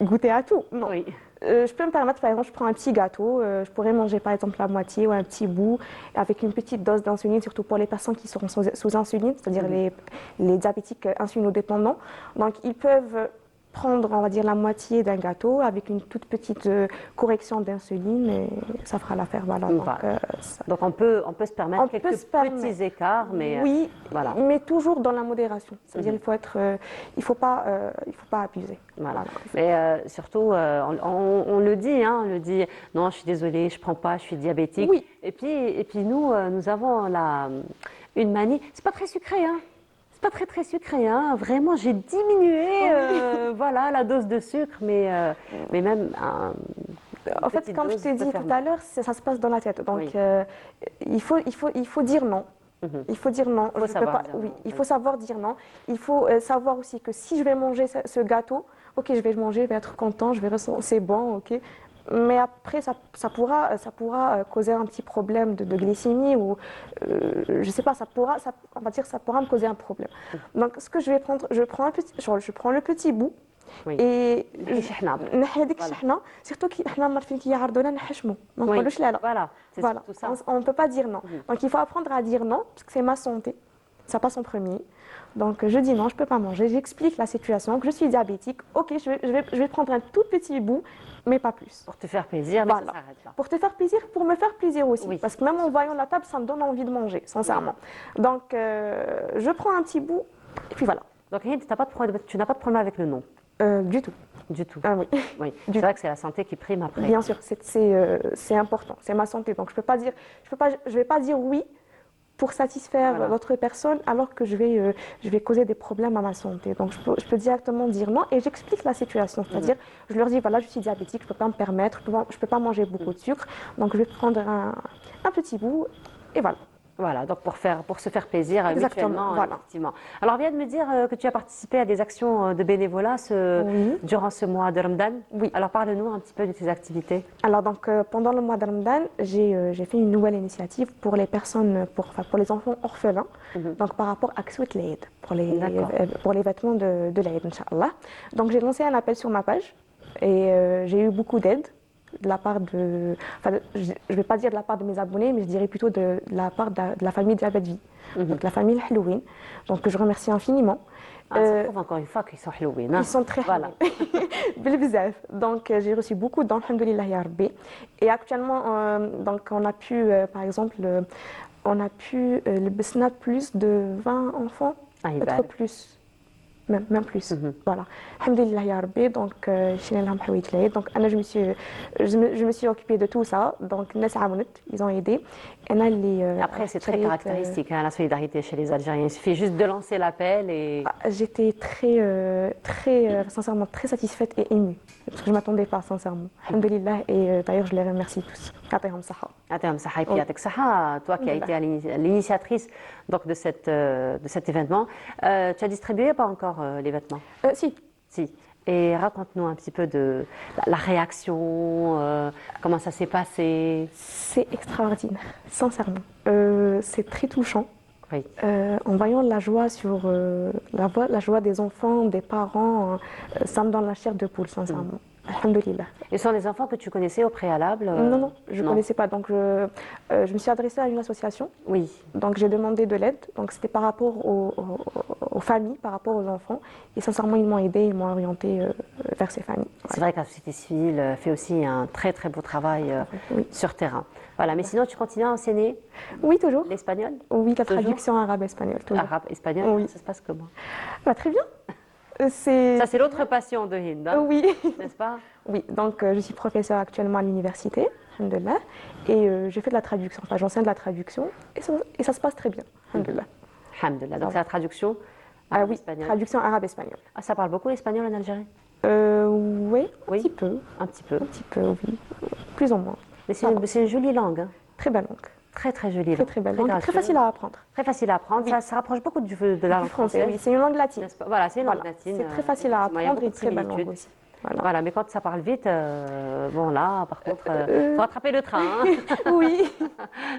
goûter à tout. Non. Oui. Je peux me permettre, par exemple, je prends un petit gâteau, je pourrais manger par exemple la moitié ou un petit bout avec une petite dose d'insuline, surtout pour les personnes qui seront sous insuline, c'est-à-dire les diabétiques insulinodépendants. Donc ils peuvent prendre, on va dire, la moitié d'un gâteau avec une toute petite correction d'insuline et ça fera l'affaire. Voilà. Donc, Voilà. Donc on peut se permettre on peut quelques se permettre. petits écarts, mais oui, voilà. mais toujours dans la modération. C'est-à-dire il faut pas abuser. Voilà. Mais surtout, on le dit, hein, on le dit. Non, je suis désolée, je prends pas, je suis diabétique. Oui. Et puis nous avons une manie. C'est pas très sucré, hein. C'est pas très sucré, hein. Vraiment, j'ai diminué, voilà, la dose de sucre, mais même En fait, comme je t'ai dit tout à l'heure, ça se passe dans la tête. Donc, Oui. il faut dire non. Il faut dire non. Faut Je peux savoir pas- dire oui, non, il oui. faut savoir dire non. Il faut savoir aussi que si je vais manger ce gâteau, ok, je vais le manger, je vais être content, je vais ressentir, c'est bon, ok. Mais après, ça pourra causer un petit problème de glycémie ou, je sais pas, on va dire, ça pourra me causer un problème. Donc, ce que je vais prendre, je prends le petit bout. Oui. Et الشحنة. نحي هذيك Voilà. الشحنه سيرتو كي حنا عارفين كي يعرضونا نحشمو ما Oui. نقولوش لا لا. Voilà, c'est Voilà, surtout ça. on ne peut pas dire non. Donc il faut apprendre à dire non, parce que c'est ma santé, ça passe en premier. Donc je dis non, je ne peux pas manger, j'explique la situation, que je suis diabétique, ok, je vais prendre un tout petit bout, mais pas plus. Pour te faire plaisir, mais Voilà. ça s'arrête là. Pour te faire plaisir, pour me faire plaisir aussi. Oui. Parce que même en voyant la table, ça me donne envie de manger, sincèrement. Donc je prends un petit bout, et puis voilà. Donc Hind, tu n'as pas de problème avec le nom, Du tout. du tout. Ah oui. Oui. Du C'est vrai que c'est la santé qui prime après. Bien sûr, c'est important, c'est ma santé. Donc je vais pas dire oui pour satisfaire Voilà. l'autre personne alors que je vais causer des problèmes à ma santé. Donc je peux directement dire non et j'explique la situation. C'est-à-dire, je leur dis voilà, je suis diabétique, je peux pas me permettre, je peux pas manger beaucoup de sucre, donc je vais prendre un petit bout et voilà. Voilà, donc pour se faire plaisir Exactement, mutuellement, voilà. effectivement. Alors, viens de me dire que tu as participé à des actions de bénévolat Oui. durant ce mois de Ramadan. Oui. Alors, parle-nous un petit peu de tes activités. Alors donc pendant le mois de Ramadan, j'ai fait une nouvelle initiative pour les personnes, pour les enfants orphelins, donc par rapport à Kswet l'Aïd, D'accord. pour les vêtements de l'Aïd, Inch'Allah. Donc j'ai lancé un appel sur ma page et j'ai eu beaucoup d'aide de la part je ne vais pas dire de la part de mes abonnés, mais je dirais plutôt de la part de la famille Diabète Vie, donc la famille Hlouine, donc que je remercie infiniment. Ça prouve encore une fois qu'ils sont hlouines. Ils sont très Voilà. بالبزاف. Donc j'ai reçu beaucoup de dons, alhamdoulilah ya Rabbi. Et actuellement, donc on a pu, par exemple, on a pu le Besna plus de 20 enfants, Ah, il peut-être va. plus. Même plus. Voilà. Alhamdoulilah ya Rabbi. Donc, donc je me suis occupée de tout ça. Donc, ils ont aidé. Après, c'est très caractéristique, hein, la solidarité chez les Algériens. Il suffit juste de lancer l'appel et... J'étais sincèrement très satisfaite et émue. Parce que je ne m'attendais pas, sincèrement. Alhamdoulilah. Et d'ailleurs, je les remercie tous. Yatihom saha. Attends, Saha, et puis Yatek Saha, toi qui as été à l'initiatrice donc, de cet événement, tu as distribué pas encore les vêtements? Si. Si. Et raconte-nous un petit peu de la réaction, comment ça s'est passé. C'est extraordinaire, sincèrement. C'est très touchant. Oui. En voyant la joie la joie des enfants, des parents, ça me donne la chair de poule, sincèrement. Alhamdoulilah. Et ce sont des enfants que tu connaissais au préalable? Non, je ne connaissais pas. Donc, je me suis adressée à une association. Oui. Donc, j'ai demandé de l'aide. Donc, c'était par rapport aux familles, par rapport aux enfants. Et sincèrement, ils m'ont aidée, ils m'ont orientée vers ces familles. C'est vrai que la société civile fait aussi un très très beau travail Oui. sur terrain. Voilà, mais sinon tu continues à enseigner Oui, toujours. l'espagnol? Oui, la Toujours traduction arabe-espagnole. Toujours. Arabe, espagnol, Oui. ça se passe comment? Bah, très bien. Ça c'est l'autre passion de Hind, hein, Oui. n'est-ce pas? Oui, donc je suis professeure actuellement à l'université, alhamdoulilah, et je fais de la traduction, enfin j'enseigne de la traduction, et ça se passe très bien, alhamdoulilah. Alhamdulillah. Donc c'est la traduction Ah oui, arabe-espagnol. traduction arabe-espagnol. Ah, ça parle beaucoup l'espagnol en Algérie? Oui, un Oui. petit peu, Un petit peu. oui, plus ou moins. Mais c'est une jolie langue, hein. Très belle langue, Très très jolie très langue. très belle langue, très gracieuse. facile à apprendre. Très facile à apprendre. Oui. Ça rapproche beaucoup de la Du langue français, française. oui, c'est une langue latine. N'est-ce pas? Voilà, c'est une langue Voilà, latine. c'est très facile à effectivement, il y a apprendre et beaucoup de très belle langue similitudes. aussi. Voilà. Voilà, mais quand ça parle vite, bon là, par contre, faut rattraper le train, hein, Oui,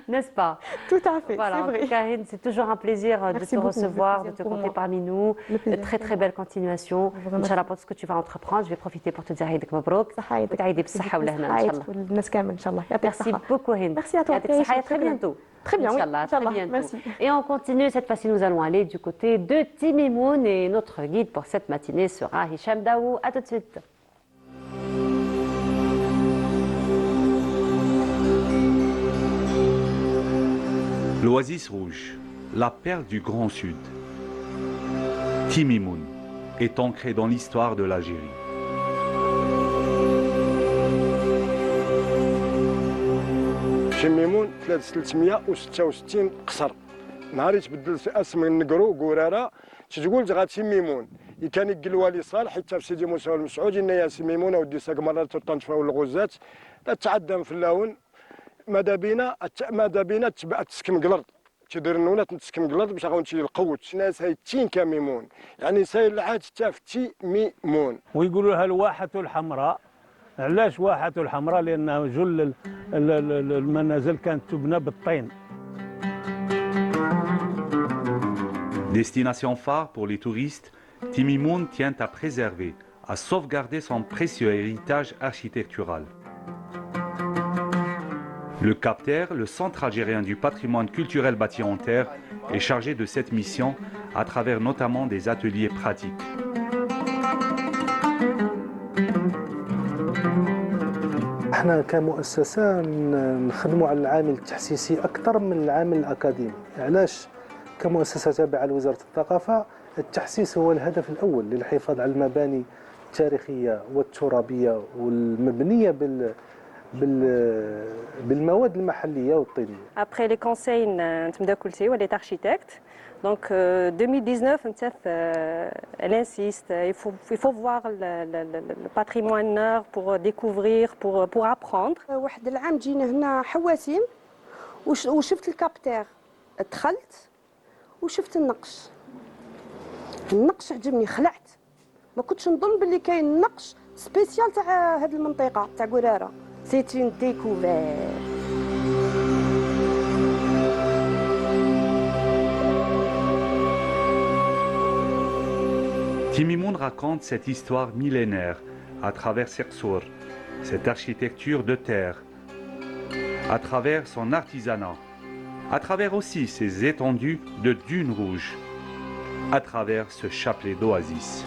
n'est-ce pas? tout à fait, Voilà, c'est en vrai. tout cas, Hind, c'est toujours un plaisir de Merci te beaucoup, recevoir, le de plaisir te pour compter moi. parmi nous. Le plaisir Très pour très belle continuation. remercie. Inch'Allah, pour ce que tu vas entreprendre, je vais profiter pour te dire Aïdek Mabrouk. صحة يدك. وتعيدي بالصحة والهنا إن شاء الله. والناس كامل إن شاء الله. يعطيك Merci الصحة. beaucoup, Hind. Merci à toi. يعطيك الصحة, à très شكراً. bientôt. Très bien, oui. Inch'Allah, très Inch'Allah, bientôt. merci. Et on continue, cette fois-ci nous allons aller du côté de Timimoun et notre guide pour cette matinée sera Hicham Daou. À tout de suite. L'Oasis rouge, la perle du Grand Sud. Timimoun est ancré dans l'histoire de l'Algérie. تيميمون 366 قصر نهار يتبدل اسم النقرو قراره تقول غا تيميمون كان يقلوا لي صالح حتى في سيدي موسى المسعود ان يا سيميمون ودي ساق مرات الطنجفه والغزات تعدم في اللون ماذا بينا تسكم قلط تدير النونه تسكم قلط باش غنمشي للقوت الناس هاي تين كميمون يعني سايل العاد حتى في تيميمون ويقولوا لها الواحة الحمراء. علاش واحة الحمراء؟ لأن جل المنازل كانت تبنى بالطين. Destination phare pour les touristes, Timimoun tient à préserver, à sauvegarder son précieux héritage architectural. Le CAPTER, le Centre algérien du patrimoine culturel bâti en terre, est chargé de cette mission à travers notamment des ateliers pratiques. احنا كمؤسسة نخدموا على العامل التحسيسي أكثر من العامل الأكاديمي. علاش؟ كمؤسسة تابعة لوزارة الثقافة التحسيس هو الهدف الأول للحفاظ على المباني التاريخية والترابية والمبنية بالمواد المحلية والطينية. Après les conseils نتمدا كلشي وليت architecte. Donc 2019 elle insiste, il faut voir le patrimoine pour découvrir, pour apprendre. واحد العام جينا هنا حواسين وشفت الكابتير دخلت وشفت النقش عجبني خلعت ما كنتش نظن باللي كاين نقش سبيسيال تاع هذه المنطقه تاع قراره سيت اون ديكوفير. Timimoun raconte cette histoire millénaire à travers Sersour, cette architecture de terre, à travers son artisanat, à travers aussi ses étendues de dunes rouges, à travers ce chapelet d'oasis.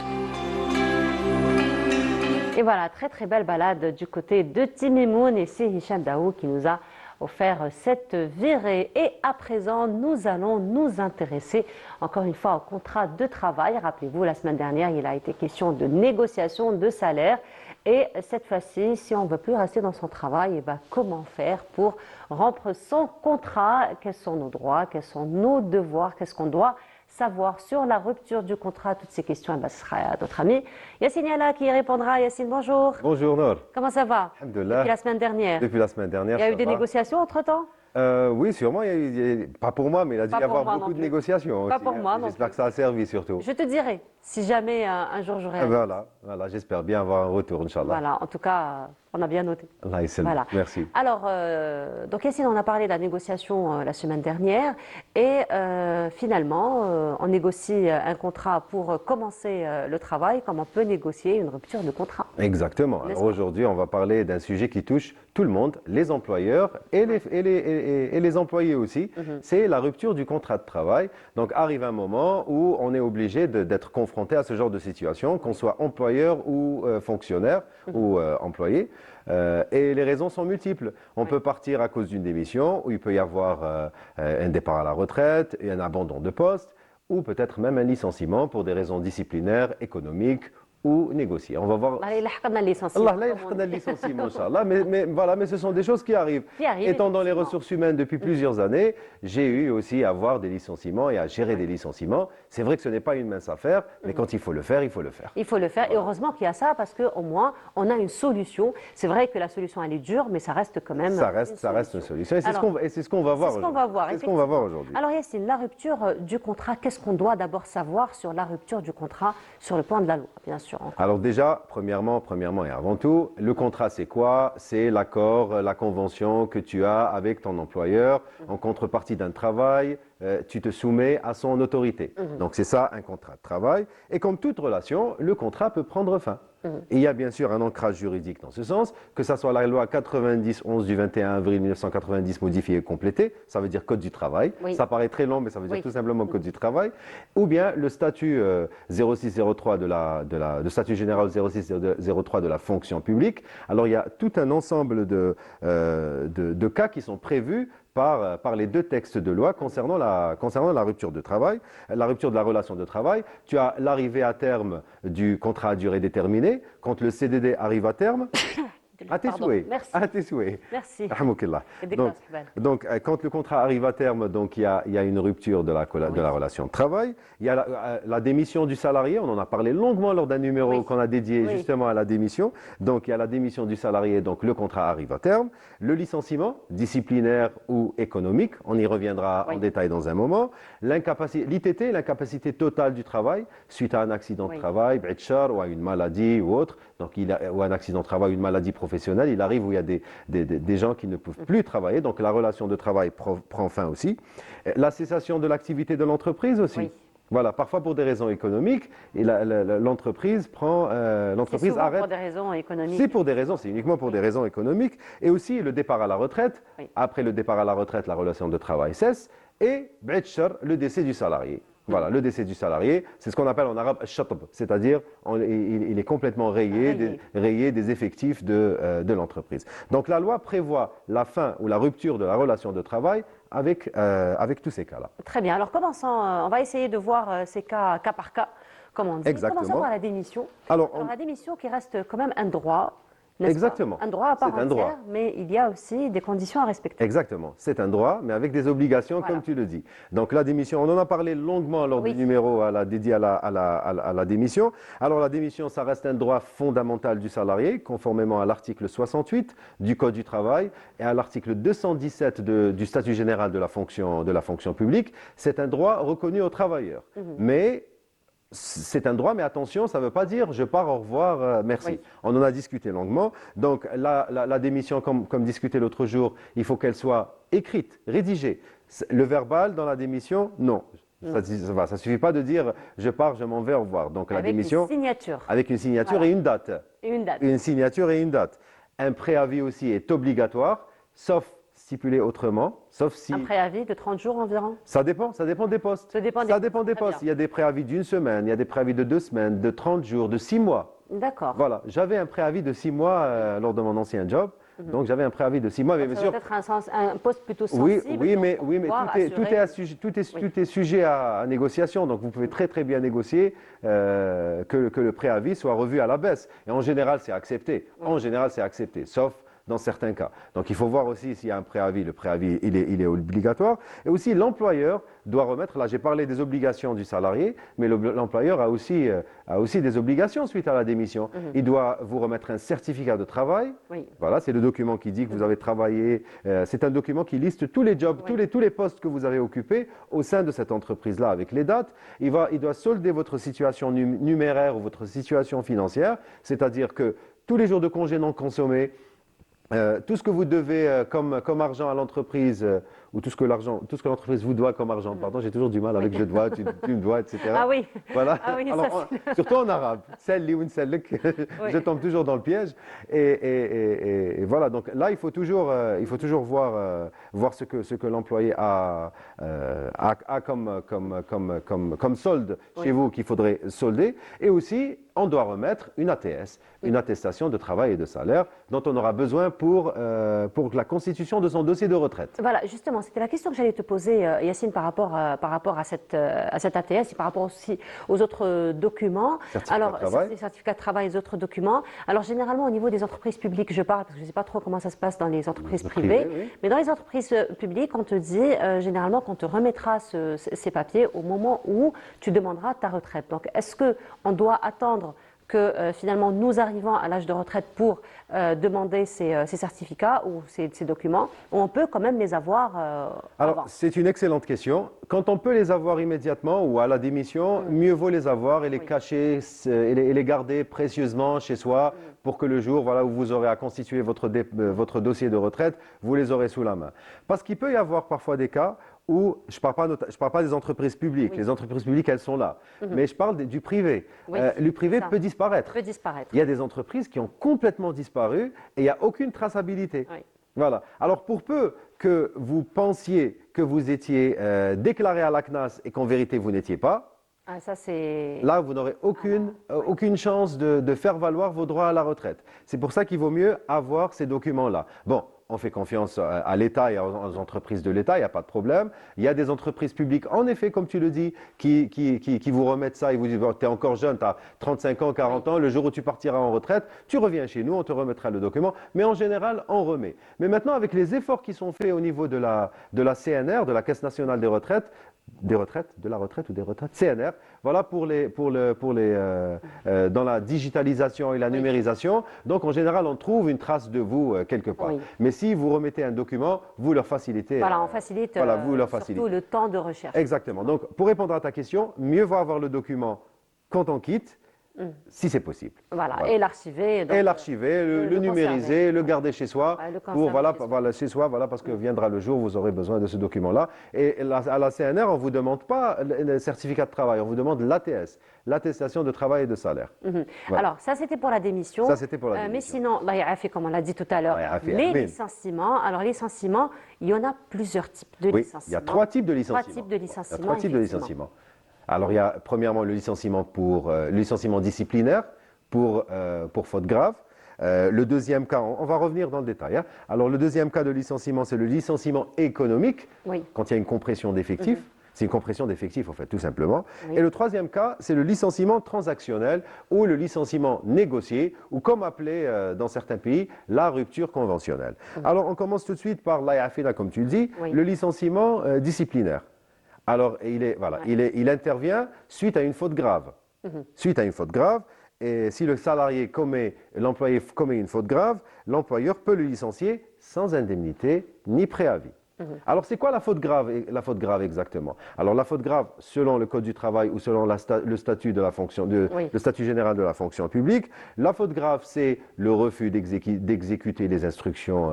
Et voilà, très très belle balade du côté de Timimoun et c'est Hicham Daou qui nous a offert cette virée. Et à présent, nous allons nous intéresser encore une fois au contrat de travail. Rappelez-vous, la semaine dernière, il a été question de négociation de salaire. Et cette fois-ci, si on ne veut plus rester dans son travail, comment faire pour rompre son contrat? Quels sont nos droits? Quels sont nos devoirs? Qu'est-ce qu'on doit savoir sur la rupture du contrat? Toutes ces questions, ce sera à notre ami Yassine Yala qui y répondra. Yassine, bonjour. Bonjour Nour. Comment ça va? Alhamdoulilah. Depuis la semaine dernière. Depuis la semaine dernière. Il y a eu des négociations entre-temps? Oui, sûrement. Pas pour moi, mais il a dû y avoir beaucoup de négociations. Pas aussi, pour moi. J'espère que ça a servi surtout. Je te dirai si jamais un jour j'aurai. Voilà, j'espère bien avoir un retour, Inch'Allah. Voilà, en tout cas, on a bien noté. Allah ysallam. Voilà. Merci. Alors, donc Yassine, on a parlé de la négociation la semaine dernière et finalement, on négocie un contrat pour commencer le travail. Comme on peut négocier une rupture de contrat? Exactement. Alors aujourd'hui, on va parler d'un sujet qui touche tout le monde, les employeurs et les employés aussi. C'est la rupture du contrat de travail. Donc arrive un moment où on est obligé d'être confronté à ce genre de situation, qu'on soit employeur ou fonctionnaire ou employé. Et les raisons sont multiples. On peut partir à cause d'une démission, où il peut y avoir un départ à la retraite et un abandon de poste, ou peut-être même un licenciement pour des raisons disciplinaires, économiques ou négocier. On va voir. Allah يلحقنا licenciement. Allah يلحقنا licenciement, Inch'Allah. Mais ce sont des choses qui arrivent. Étant dans les ressources humaines depuis plusieurs années, j'ai eu aussi à avoir des licenciements et à gérer des licenciements. C'est vrai que ce n'est pas une mince affaire, mais quand il faut le faire, il faut le faire. Il faut le faire. Et heureusement qu'il y a ça parce qu'au moins, on a une solution. C'est vrai que la solution, elle est dure, mais ça reste quand même. Ça reste une solution. Et c'est ce qu'on va voir aujourd'hui. C'est ce qu'on va voir aujourd'hui. Alors Yassine, la rupture du contrat, qu'est-ce qu'on doit d'abord savoir sur la rupture du contrat sur le plan de la loi, bien sûr? Alors déjà, premièrement et avant tout, le contrat c'est quoi? C'est l'accord, la convention que tu as avec ton employeur en contrepartie d'un travail tu te soumets à son autorité. Donc c'est ça un contrat de travail. Et comme toute relation, le contrat peut prendre fin. Et il y a bien sûr un ancrage juridique dans ce sens, que ce soit la loi 90-11 du 21 avril 1990 modifiée et complétée, ça veut dire Code du travail. Oui. Ça paraît très long, mais ça veut dire Oui. tout simplement Code du travail. Ou bien le statut 0603 le statut général 0603 de la fonction publique. Alors il y a tout un ensemble de cas qui sont prévus par les deux textes de loi concernant la rupture de travail, la rupture de la relation de travail. Tu as l'arrivée à terme du contrat à durée déterminée, quand le CDD arrive à terme. À tes Pardon. souhaits. Merci. À tes souhaits. Merci. Rahmoukallah. Et Donc, quand le contrat arrive à terme, donc il y a une rupture de la relation de travail. Il y a la démission du salarié. On en a parlé longuement lors d'un numéro qu'on a dédié justement à la démission. Donc, il y a la démission du salarié. Donc, le contrat arrive à terme. Le licenciement, disciplinaire ou économique, on y reviendra en détail dans un moment. L'ITT, l'incapacité totale du travail, suite à un accident de travail, b'itchar, ou à une maladie ou autre. Donc, ou un accident de travail, une maladie professionnelle, il arrive où il y a des gens qui ne peuvent plus travailler, donc la relation de travail prend fin aussi. La cessation de l'activité de l'entreprise aussi. Oui. Voilà, parfois pour des raisons économiques, et l'entreprise arrête. Pour des raisons économiques. C'est uniquement pour des raisons économiques. Et aussi le départ à la retraite. Oui. Après le départ à la retraite, la relation de travail cesse. Et le décès du salarié. Voilà, le décès du salarié, c'est ce qu'on appelle en arabe al-shatb, c'est-à-dire il est complètement rayé des effectifs de l'entreprise. Donc la loi prévoit la fin ou la rupture de la relation de travail avec tous ces cas-là. Très bien. Alors commençons, on va essayer de voir ces cas par cas, comme on dit. Exactement. Commençons par la démission. Alors, la démission qui reste quand même un droit. Exactement. Un droit à part C'est un entière, droit. mais il y a aussi des conditions à respecter. Exactement, c'est un droit, mais avec des obligations, Voilà. comme tu le dis. Donc la démission, on en a parlé longuement lors du numéro dédié à la démission. Alors la démission, ça reste un droit fondamental du salarié, conformément à l'article 68 du Code du travail et à l'article 217 du statut général de la fonction publique. C'est un droit reconnu aux travailleurs. Mais c'est un droit, mais attention, ça ne veut pas dire je pars, au revoir, merci. Oui. On en a discuté longuement. Donc la démission, comme discuté l'autre jour, il faut qu'elle soit écrite, rédigée. Le verbal dans la démission, non. Ça ne suffit pas de dire je pars, je m'en vais, au revoir. Donc la démission. Avec une signature. Avec une signature Voilà. et une date. Et une date. Une signature et une date. Un préavis aussi est obligatoire, sauf stipulé autrement, sauf si... Un préavis de 30 jours environ. Ça dépend des postes. Ça dépend des postes. Il y a des préavis d'une semaine, il y a des préavis de 2 semaines, de 30 jours, de 6 mois. D'accord. Voilà, j'avais un préavis de 6 mois lors de mon ancien job. Donc j'avais un préavis de 6 mois, mais bien sûr. Peut-être un poste plutôt sensible. Oui, mais tout est sujet à négociation. Donc vous pouvez très bien négocier que le préavis soit revu à la baisse. Et en général, c'est accepté. En général, c'est accepté, sauf dans certains cas. Donc il faut voir aussi s'il y a un préavis. Le préavis, il est obligatoire. Et aussi, l'employeur doit remettre, là j'ai parlé des obligations du salarié, mais l'employeur a aussi des obligations suite à la démission. Il doit vous remettre un certificat de travail. Oui. Voilà, c'est le document qui dit que vous avez travaillé. C'est un document qui liste tous les jobs, tous les postes que vous avez occupés au sein de cette entreprise-là avec les dates. Il doit solder votre situation numéraire ou votre situation financière, c'est-à-dire que tous les jours de congé non consommés, tout ce que vous devez comme argent à l'entreprise, ou tout ce que l'entreprise vous doit comme argent, pardon, j'ai toujours du mal avec je dois, tu me dois, etc. Ah oui. Voilà. Ah oui, Alors, surtout en arabe, je tombe toujours dans le piège. Et voilà, donc là, il faut toujours voir ce que l'employé a comme solde chez vous qu'il faudrait solder. Et aussi, on doit remettre une ATS, une attestation de travail et de salaire, dont on aura besoin pour la constitution de son dossier de retraite. Voilà, justement, c'était la question que j'allais te poser, Yacine, par rapport à cette ATS et par rapport aussi aux autres documents. Les certificats de travail et les autres documents. Alors, généralement, au niveau des entreprises publiques, je parle parce que je ne sais pas trop comment ça se passe dans les entreprises privées, mais dans les entreprises publiques, on te dit généralement qu'on te remettra ces papiers au moment où tu demanderas ta retraite. Donc, est-ce qu'on doit attendre que finalement nous arrivons à l'âge de retraite pour demander ces certificats ou ces documents, ou on peut quand même les avoir Alors, c'est une excellente question. Quand on peut les avoir immédiatement ou à la démission, mieux vaut les avoir et les cacher et les garder précieusement chez soi pour que le jour où vous aurez à constituer votre dossier de retraite, vous les aurez sous la main. Parce qu'il peut y avoir parfois des cas où je parle pas des entreprises publiques. Oui. Les entreprises publiques, elles sont là. Mais je parle du privé. Oui, le privé ça peut disparaître. peut disparaître. Il y a des entreprises qui ont complètement disparu et il n'y a aucune traçabilité. Oui. Voilà. Alors, pour peu que vous pensiez que vous étiez déclaré à la CNAS et qu'en vérité, vous n'étiez pas, Ah, ça, c'est... là, vous n'aurez aucune chance de faire valoir vos droits à la retraite. C'est pour ça qu'il vaut mieux avoir ces documents-là. Bon, on fait confiance à l'État et aux entreprises de l'État, il n'y a pas de problème. Il y a des entreprises publiques, en effet, comme tu le dis, qui vous remettent ça et vous disent, bon, tu es encore jeune, tu as 35 ans, 40 ans, le jour où tu partiras en retraite, tu reviens chez nous, on te remettra le document. Mais en général, on remet. Mais maintenant, avec les efforts qui sont faits au niveau de la CNR, de la Caisse nationale des retraites, CNR, voilà dans la digitalisation et la numérisation. Donc en général, on trouve une trace de vous quelque part. Oui. Mais si vous remettez un document, vous leur facilitez. Voilà, on facilite vous leur surtout facilitez. le temps de recherche. Exactement. Donc pour répondre à ta question, mieux vaut avoir le document quand on quitte, si c'est possible. Voilà, et l'archiver. donc, Et l'archiver, le numériser, le garder chez soi, le pour conserver chez soi, parce que viendra le jour où vous aurez besoin de ce document-là. Et à la CNR, on ne vous demande pas le certificat de travail, on vous demande l'ATS, l'attestation de travail et de salaire. Voilà. Alors, ça, c'était pour la démission. Ça, c'était pour la démission. Mais sinon, Allah ya'afi, comme on l'a dit tout à l'heure, Allah ya'afi, les amin. licenciements. Alors, les licenciements, il y en a plusieurs types de Oui, licenciements. il y a 3 types de licenciements. 3 types de licenciements. Il y a 3 types de effectivement. licenciements. Alors, il y a premièrement le licenciement le licenciement disciplinaire pour faute grave. Le deuxième cas, on va revenir dans le détail. Hein. Alors, le deuxième cas de licenciement, c'est le licenciement économique, quand il y a une compression d'effectifs. C'est une compression d'effectifs, en fait, tout simplement. Oui. Et le troisième cas, c'est le licenciement transactionnel ou le licenciement négocié, ou comme appelé dans certains pays, la rupture conventionnelle. Alors, on commence tout de suite par l'AFINA, comme tu le dis, le licenciement disciplinaire. Alors, il intervient suite à une faute grave. Suite à une faute grave, et si l'employé commet une faute grave, l'employeur peut le licencier sans indemnité ni préavis. Alors, c'est quoi la faute grave exactement? Alors, la faute grave, selon le Code du travail ou selon le statut de la fonction, le statut général de la fonction publique, la faute grave, c'est le refus d'exécuter les instructions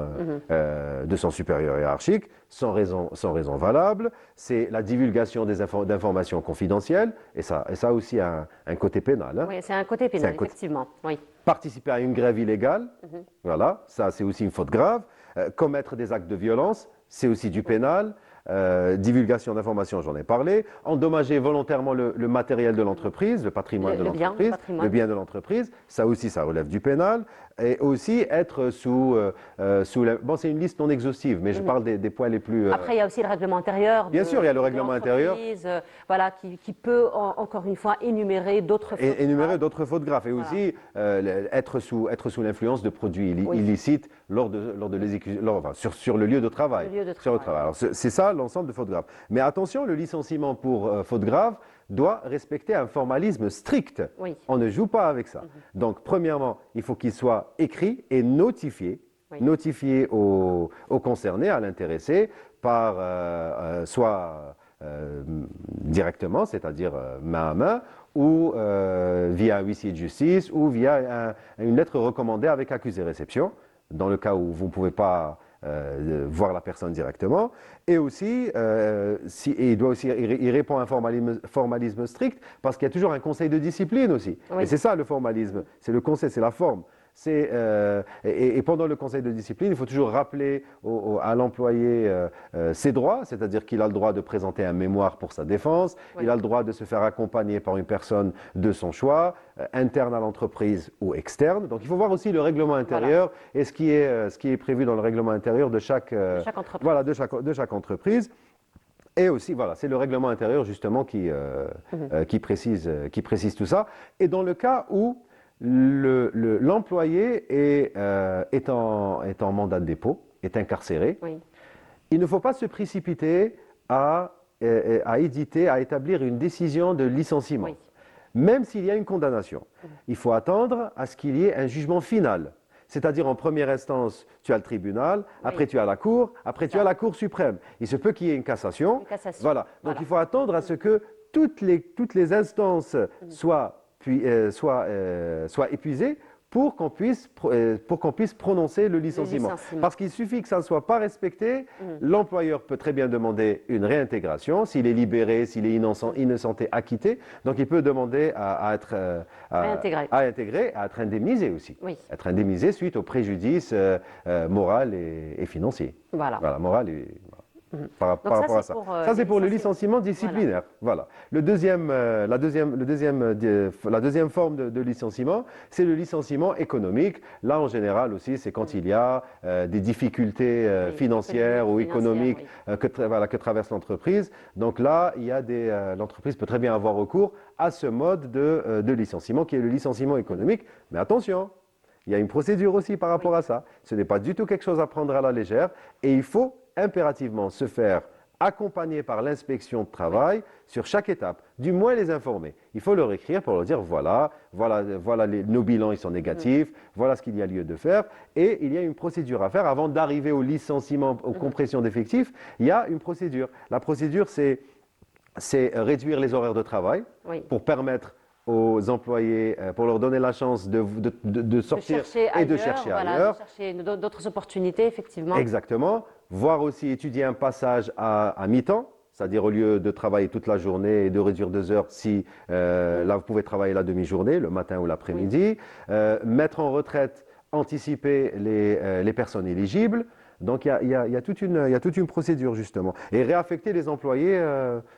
de son supérieur hiérarchique sans raison valable. C'est la divulgation d'informations confidentielles, et ça aussi a un côté pénal. Hein. Oui, c'est un côté pénal, effectivement. Oui. Participer à une grève illégale, voilà, ça c'est aussi une faute grave. Commettre des actes de violence, c'est aussi du pénal. Divulgation d'informations, j'en ai parlé. Endommager volontairement le matériel de l'entreprise, le patrimoine de l'entreprise, le bien de l'entreprise, ça aussi, ça relève du pénal. Et aussi être sous bon, c'est une liste non exhaustive, mais je parle des points les plus... Après, il y a aussi le règlement intérieur. Bien sûr, il y a le règlement intérieur. Voilà, qui peut, encore une fois, énumérer d'autres fautes. Énumérer d'autres fautes graves. Et aussi être sous l'influence de produits illicites lors de l'exécution, sur le lieu de travail. Sur le travail. Alors, c'est ça l'ensemble de fautes graves. Mais attention, le licenciement pour faute grave doit respecter un formalisme strict. Oui. On ne joue pas avec ça. Donc, premièrement, il faut qu'il soit écrit et notifié. Notifié aux concernés, à l'intéressé, par soit directement, c'est-à-dire main à main, ou via un huissier de justice, ou via une lettre recommandée avec accusé-réception, dans le cas où vous ne pouvez pas voir la personne directement. Et aussi, il répond à un formalisme strict, parce qu'il y a toujours un conseil de discipline aussi. Oui. Et c'est ça le formalisme, c'est le conseil, c'est la forme. Et pendant le conseil de discipline, il faut toujours rappeler à l'employé ses droits, c'est-à-dire qu'il a le droit de présenter un mémoire pour sa défense, il a le droit de se faire accompagner par une personne de son choix, interne à l'entreprise ou externe. Donc il faut voir aussi le règlement intérieur et ce qui est prévu dans le règlement intérieur de chaque entreprise. Voilà, de chaque entreprise. Et aussi, voilà, c'est le règlement intérieur justement qui précise tout ça. Et dans le cas où l'employé est en mandat de dépôt, est incarcéré, il ne faut pas se précipiter à établir une décision de licenciement, même s'il y a une condamnation. Il faut attendre à ce qu'il y ait un jugement final. C'est-à-dire, en première instance, tu as le tribunal, après tu as la Cour, après tu as la Cour suprême. Il se peut qu'il y ait une cassation. Voilà. Donc, il faut attendre à ce que toutes les instances soient épuisées pour qu'on puisse prononcer le licenciement. Parce qu'il suffit que ça ne soit pas respecté, l'employeur peut très bien demander une réintégration, s'il est libéré, s'il est innocenté, acquitté, donc il peut demander à être intégré, à être indemnisé aussi. Oui. Être indemnisé suite au préjudice moral et financier. Voilà. Moral et... Par rapport à ça. Ça, c'est pour le licenciement disciplinaire. Voilà. La deuxième forme de licenciement, c'est le licenciement économique. Là, en général aussi, c'est quand il y a des difficultés financières ou économiques que traverse l'entreprise. Donc là, l'entreprise peut très bien avoir recours à ce mode de licenciement qui est le licenciement économique. Mais attention, il y a une procédure aussi par rapport à ça. Ce n'est pas du tout quelque chose à prendre à la légère et il faut impérativement se faire accompagner par l'inspection de travail sur chaque étape, du moins les informer. Il faut leur écrire pour leur dire voilà nos bilans ils sont négatifs, voilà ce qu'il y a lieu de faire et il y a une procédure à faire avant d'arriver au licenciement, aux compressions d'effectifs. Il y a une procédure. La procédure c'est réduire les horaires de travail pour permettre aux employés, pour leur donner la chance de sortir et de chercher ailleurs. De chercher d'autres opportunités, effectivement. Exactement. Voire aussi étudier un passage à mi-temps, c'est-à-dire au lieu de travailler toute la journée et de réduire 2 heures, si là vous pouvez travailler la demi-journée, le matin ou l'après-midi. Mettre en retraite, anticiper les personnes éligibles. Donc il y a toute une procédure justement. Et réaffecter les employés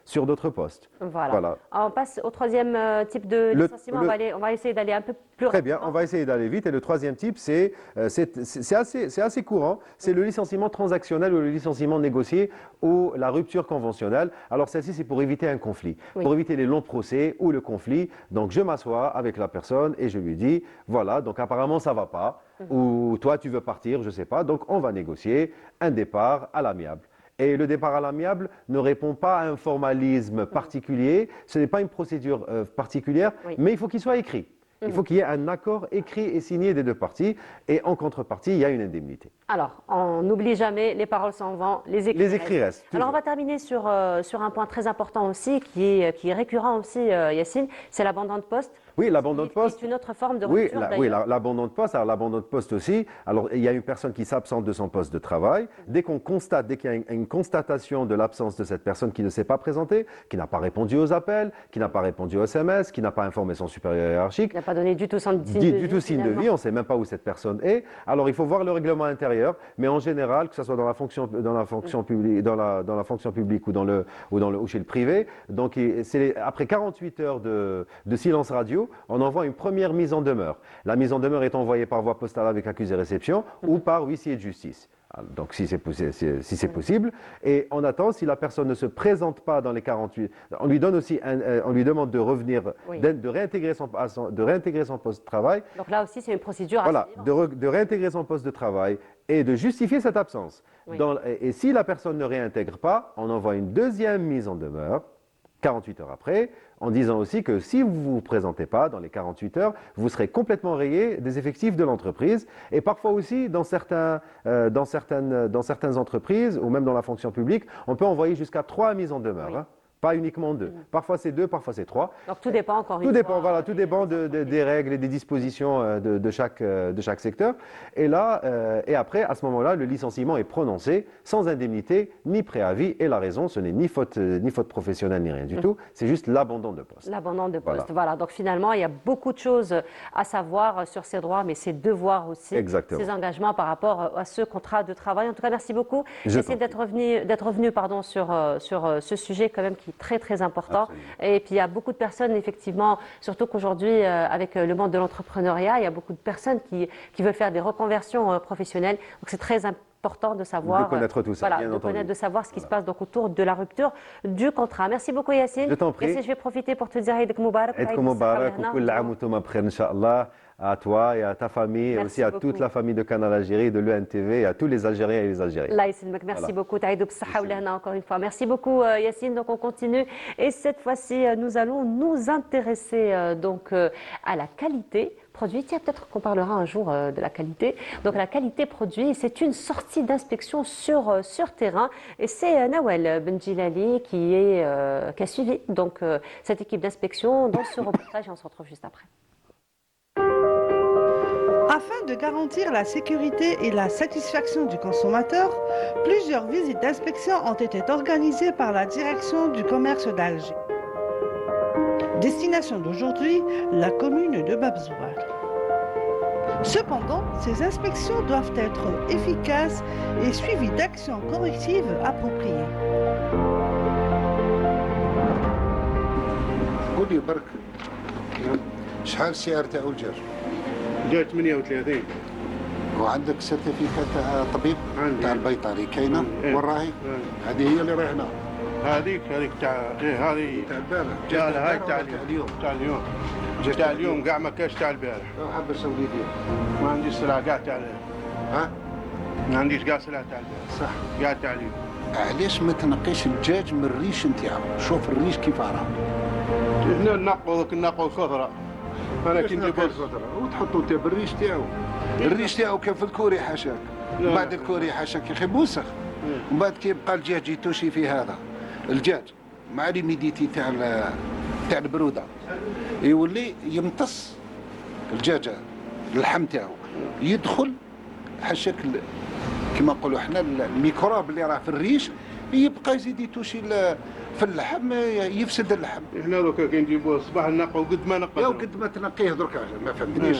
sur d'autres postes. Voilà. On passe au troisième type de licenciement. On va essayer d'aller un peu plus rapidement. Très bien, on va essayer d'aller vite. Et le troisième type, c'est assez courant. C'est le licenciement transactionnel ou le licenciement négocié ou la rupture conventionnelle. Alors celle-ci, c'est pour éviter un conflit, pour éviter les longs procès ou le conflit. Donc je m'assois avec la personne et je lui dis, voilà, donc apparemment ça ne va pas. Ou toi tu veux partir, je ne sais pas, donc on va négocier un départ à l'amiable. Et le départ à l'amiable ne répond pas à un formalisme particulier, ce n'est pas une procédure particulière, mais il faut qu'il soit écrit. Il faut qu'il y ait un accord écrit et signé des deux parties et en contrepartie, il y a une indemnité. Alors, on n'oublie jamais, les paroles s'en vont, les écrits restent. Alors, on va terminer sur un point très important aussi, qui est récurrent aussi, Yacine, c'est l'abandon de poste. Oui, l'abandon de poste. C'est une autre forme de rupture, oui, l'abandon de poste. Alors, l'abandon de poste aussi. Alors, il y a une personne qui s'absente de son poste de travail. Dès qu'il y a une constatation de l'absence de cette personne qui ne s'est pas présentée, qui n'a pas répondu aux appels, qui n'a pas répondu aux SMS, qui n'a pas informé son supérieur hiérarchique, qui n'a pas donné du tout signe de vie, on ne sait même pas où cette personne est. Alors, il faut voir le règlement intérieur, mais en général, que ce soit dans la fonction publique ou chez le privé, donc c'est après 48 heures de silence radio, on envoie une première mise en demeure. La mise en demeure est envoyée par voie postale avec accusé-réception ou par huissier de justice. Donc si c'est possible, et on attend, si la personne ne se présente pas dans les 48, on lui demande de revenir, de réintégrer son poste de travail. Donc là aussi c'est une procédure de réintégrer son poste de travail et de justifier cette absence. Et si la personne ne réintègre pas, on envoie une deuxième mise en demeure 48 heures après, en disant aussi que si vous ne vous présentez pas dans les 48 heures, vous serez complètement rayé des effectifs de l'entreprise. Et parfois aussi, dans certaines entreprises, ou même dans la fonction publique, on peut envoyer jusqu'à 3 mises en demeure. Pas uniquement 2. Parfois c'est 2, parfois c'est 3. Donc tout dépend encore une fois. Tout dépend des règles et des dispositions de chaque secteur. Et là, et après, à ce moment-là, le licenciement est prononcé sans indemnité ni préavis. Et la raison, ce n'est ni faute professionnelle ni rien du tout. C'est juste l'abandon de poste. L'abandon de poste. Voilà. Donc finalement, il y a beaucoup de choses à savoir sur ces droits, mais ces devoirs aussi. Exactement. Ces engagements par rapport à ce contrat de travail. En tout cas, merci beaucoup. J'essaie d'être revenu sur ce sujet quand même qui très très important. Absolument. Et puis il y a beaucoup de personnes effectivement, surtout qu'aujourd'hui avec le monde de l'entrepreneuriat, il y a beaucoup de personnes qui veulent faire des reconversions professionnelles. Donc c'est très important de savoir, de connaître tout ça, de savoir ce qui se passe donc autour de la rupture du contrat. Merci beaucoup Yacine. Je t'en prie. Yacine, je vais profiter pour te dire Aïd Moubarak. Aïd Moubarak, kul aam wa antum bkhair, Inch'Allah. À toi et à ta famille, et aussi à toute la famille de Canal Algérie, de l'ENTV, et à tous les Algériens et les Algériennes. Merci beaucoup. Encore une fois. Merci beaucoup Yacine. Donc on continue et cette fois-ci nous allons nous intéresser donc à la qualité produit. Tiens, peut-être qu'on parlera un jour de la qualité. Donc la qualité produit, c'est une sortie d'inspection sur terrain et c'est Nawel Benjilali qui a suivi donc cette équipe d'inspection dans ce reportage et on se retrouve juste après. Afin de garantir la sécurité et la satisfaction du consommateur, plusieurs visites d'inspection ont été organisées par la direction du commerce d'Alger. Destination d'aujourd'hui, la commune de Bab Zouar. Cependant, ces inspections doivent être efficaces et suivies d'actions correctives appropriées. قولي برك شحال السعر تاع الدجاج؟ جاء 38. وعندك سيرتيفيكات تاع طبيب تاع البيطري كاينه؟ وين راهي؟ هذه هي اللي راهنا. هذيك تاع هذه تاع البارح. لا هاي تاع اليوم. تاع اليوم كاع ما كاش تاع البارح. حبه سودية. ما عنديش سلعه كاع تاع ها؟ ما عنديش كاع سلعه تاع البارح. صح. كاع تاع اليوم. علاش ما تنقيش الدجاج من الريش نتاعو؟ شوف الريش كيف راه. هنا نقوا الخضره. انا كي ندير الخضره وتحطوا انت بالريش تاعو. الريش تاعو كان في الكوري حاشاك. من بعد الكوري حاشاك يا اخي موسخ. ومن بعد كي يبقى الدجاج يتوشي في هذا الدجاج مع ليميديتي تاع البروده يولي يمتص الدجاجه اللحم تاعو يدخل حاشاك كما نقولوا احنا الميكروب اللي راه في الريش يبقى يزيد يتوشي في اللحم يفسد اللحم. احنا دوكا كي نجيبوه الصباح نقوا قد ما نقوا. يا قد ما تنقيه دركا ما فهمتنيش.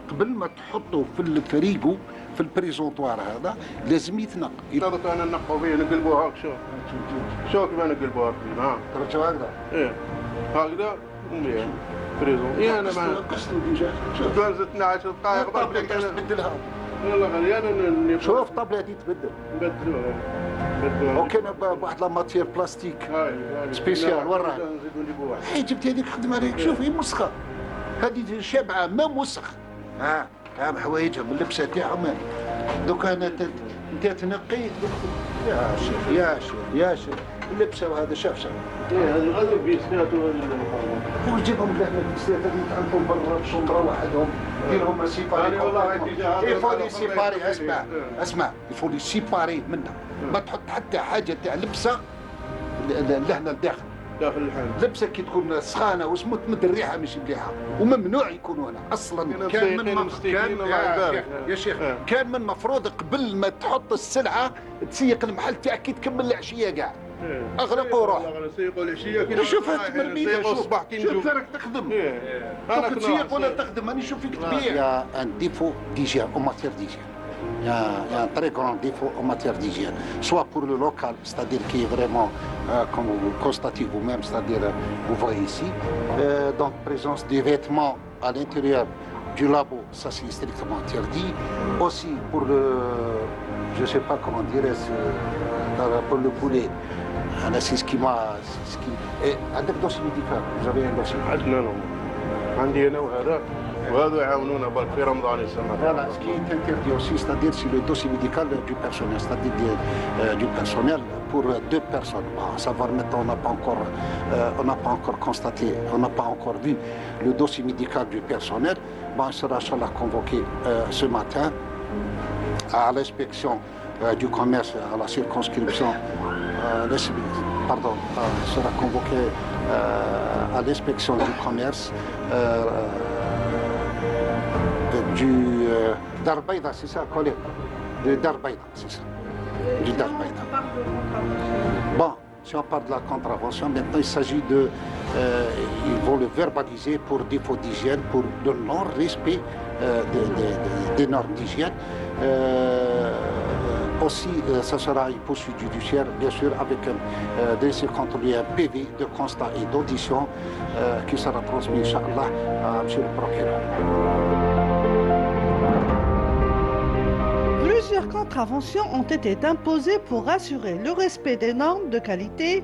قبل ما تحطه في الفريغو في البريزونطوار هذا لازم يتنق. درك انا نقوا به نقلبوه هاك شوف كيف نقلبوها ها. درك هكذا. ايه هكذا مليح بريزون. ايه انا ما قصتو ديجا. شوف 12 دقائق برك تبدلها. يلا غالي انا شوف الطابله هذه تبدل. نبدلوها. وكان بواحد لا ماتير بلاستيك سبيسيال وين راه؟ حي جبت هذيك خدم عليك شوف هي مسخه هذه شابعه ما مسخ ها حوايجها من اللبسه تاعهم دوكا انت تنقي يا شيخ يا شيخ اللبسه وهذا شاف هذا غادي بيسات وجيبهم لهنا البيسات اللي يتعلموا برا في شومبرا وحدهم ديرهم سيباري يفولي سيباري اسمع يفولي سيباري منها ما تحط حتى حاجه تاع لبسه لهنا لداخل داخل الحال لبسه كي تكون سخانه واسمه تمد الريحه مش مليحه وممنوع يكونوا هنا اصلا كان من يا شيخ كان من المفروض قبل ما تحط السلعه تسيق المحل تاعك كي تكمل العشيه كاع اغلقوا وروح سيقوا العشيه كي شوف هاد الميدان الصباح كي نجيو شوف راك تخدم راك تسيق ولا تخدم راني نشوف فيك تبيع يا ان ديفو ديجيان او ماتير ديجيان Il y a un très grand défaut en matière d'hygiène, soit pour le local, c'est-à-dire qui est vraiment, comme vous constatez vous-même, c'est-à-dire vous voyez ici, donc présence des vêtements à l'intérieur du labo, ça c'est strictement interdit. Aussi pour le, je ne sais pas comment dire, pour le poulet, c'est ce qui m'a... Et avec le dossier médical, vous avez un dossier médical? عندي انا وهذا وهذا يعاونونا برك في رمضان السنه. Voilà, ce qui est interdit aussi, c'est-à-dire c'est le dossier médical du personnel, c'est-à-dire du personnel pour deux personnes. Bon, à savoir maintenant, on n'a pas encore constaté, on n'a pas encore vu le dossier médical du personnel. Bon, il sera inchallah convoqué ce matin à l'inspection du commerce, à la circonscription. Pardon, sera convoqué à l'inspection du commerce du Darbaïda, c'est ça, collègue? De Darbaïda, c'est ça. Du Darbaïda. Bon, si on parle de la contravention, maintenant il s'agit de... ils vont le verbaliser pour défaut d'hygiène, pour le non-respect des normes d'hygiène. Aussi, ça sera une poursuite judiciaire, bien sûr, avec des contrôlés un PV de constat et d'audition qui sera transmis, Inch'Allah, à M. le procureur. Plusieurs contraventions ont été imposées pour assurer le respect des normes de qualité,